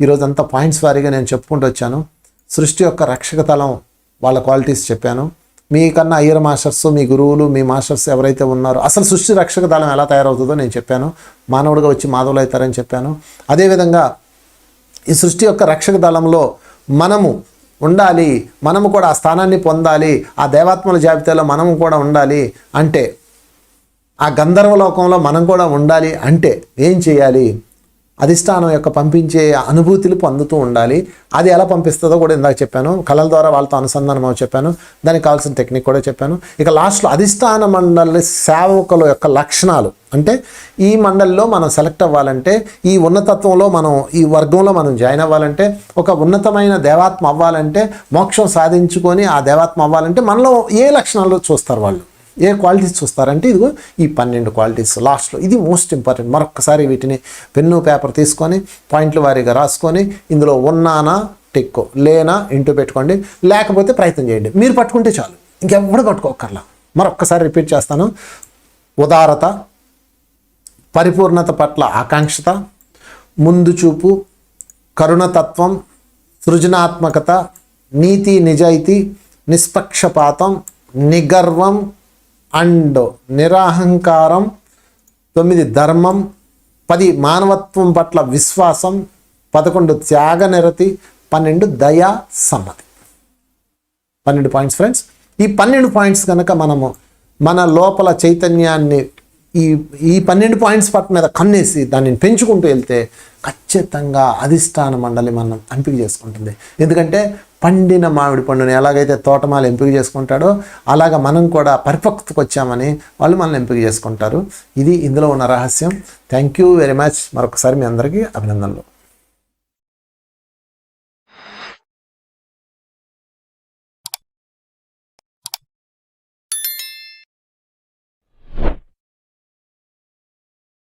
ఈరోజంతా పాయింట్స్ వారీగా నేను చెప్పుకుంటూ వచ్చాను. సృష్టి యొక్క రక్షక దళం వాళ్ళ క్వాలిటీస్ చెప్పాను. మీకన్నా అయ్యర్ మాస్టర్స్, మీ గురువులు, మీ మాస్టర్స్ ఎవరైతే ఉన్నారో అసలు సృష్టి రక్షక దళం ఎలా తయారవుతుందో నేను చెప్పాను. మానవుడిగా వచ్చి మాధవులు అవుతారని చెప్పాను. అదేవిధంగా ఈ సృష్టి యొక్క రక్షక దళంలో మనము ఉండాలి, మనము కూడా ఆ స్థానాన్ని పొందాలి, ఆ దేవాత్మల జాబితాలో మనము కూడా ఉండాలి అంటే, ఆ గంధర్వలోకంలో మనం కూడా ఉండాలి అంటే ఏం చేయాలి? అధిష్టానం యొక్క పంపించే అనుభూతులు పొందుతూ ఉండాలి. అది ఎలా పంపిస్తుందో కూడా ఇందాక చెప్పాను. కళల ద్వారా వాళ్ళతో అనుసంధానం చెప్పాను. దానికి కావాల్సిన టెక్నిక్ కూడా చెప్పాను. ఇక లాస్ట్లో అధిష్టాన మండలి సేవకుల యొక్క లక్షణాలు, అంటే ఈ మండలిలో మనం సెలెక్ట్ అవ్వాలంటే, ఈ ఉన్నతత్వంలో మనం, ఈ వర్గంలో మనం జాయిన్ అవ్వాలంటే, ఒక ఉన్నతమైన దేవాత్మ అవ్వాలంటే, మోక్షం సాధించుకొని ఆ దేవాత్మ అవ్వాలంటే మనలో ఏ లక్షణాలు చూస్తారు వాళ్ళు, ఏ క్వాలిటీస్ చూస్తారంటే ఇదిగో ఈ 12 క్వాలిటీస్ లాస్ట్లో. ఇది మోస్ట్ ఇంపార్టెంట్. మరొకసారి వీటిని పెన్ను పేపర్ తీసుకొని పాయింట్ల వారీగా రాసుకొని, ఇందులో ఉన్నానా టిక్కో, లేనా ఇంటూ పెట్టుకోండి, లేకపోతే ప్రయత్నం చేయండి. మీరు పట్టుకుంటే చాలు, ఇంకెవ్వడు పట్టుకోకర్లా. మరొక్కసారి రిపీట్ చేస్తాను. ఉదారత, పరిపూర్ణత పట్ల ఆకాంక్షత, ముందు చూపు, కరుణతత్వం, సృజనాత్మకత, నీతి నిజాయితీ, నిష్పక్షపాతం, నిగర్వం అండ్ నిరహంకారం, 9 ధర్మం, 10 మానవత్వం పట్ల విశ్వాసం, 11 త్యాగనిరతి, 12 దయా సమ్మతి. 12 పాయింట్స్ ఫ్రెండ్స్. ఈ 12 పాయింట్స్ కనుక మనము మన లోపల చైతన్యాన్ని ఈ 12 పాయింట్స్ పట్ల మీద కన్నేసి దాన్ని పెంచుకుంటూ వెళ్తే ఖచ్చితంగా అధిష్టాన మండలి మనం ఎంపిక చేసుకుంటుంది. ఎందుకంటే పండిన మామిడి పండుని ఎలాగైతే తోటమాలు ఎంపిక చేసుకుంటాడో అలాగ మనం కూడా పరిపక్వతకు వచ్చామని వాళ్ళు మనల్ని ఎంపిక చేసుకుంటారు. ఇది ఇందులో ఉన్న రహస్యం. Thank you very much. మరొకసారి మీ అందరికీ అభినందనలు.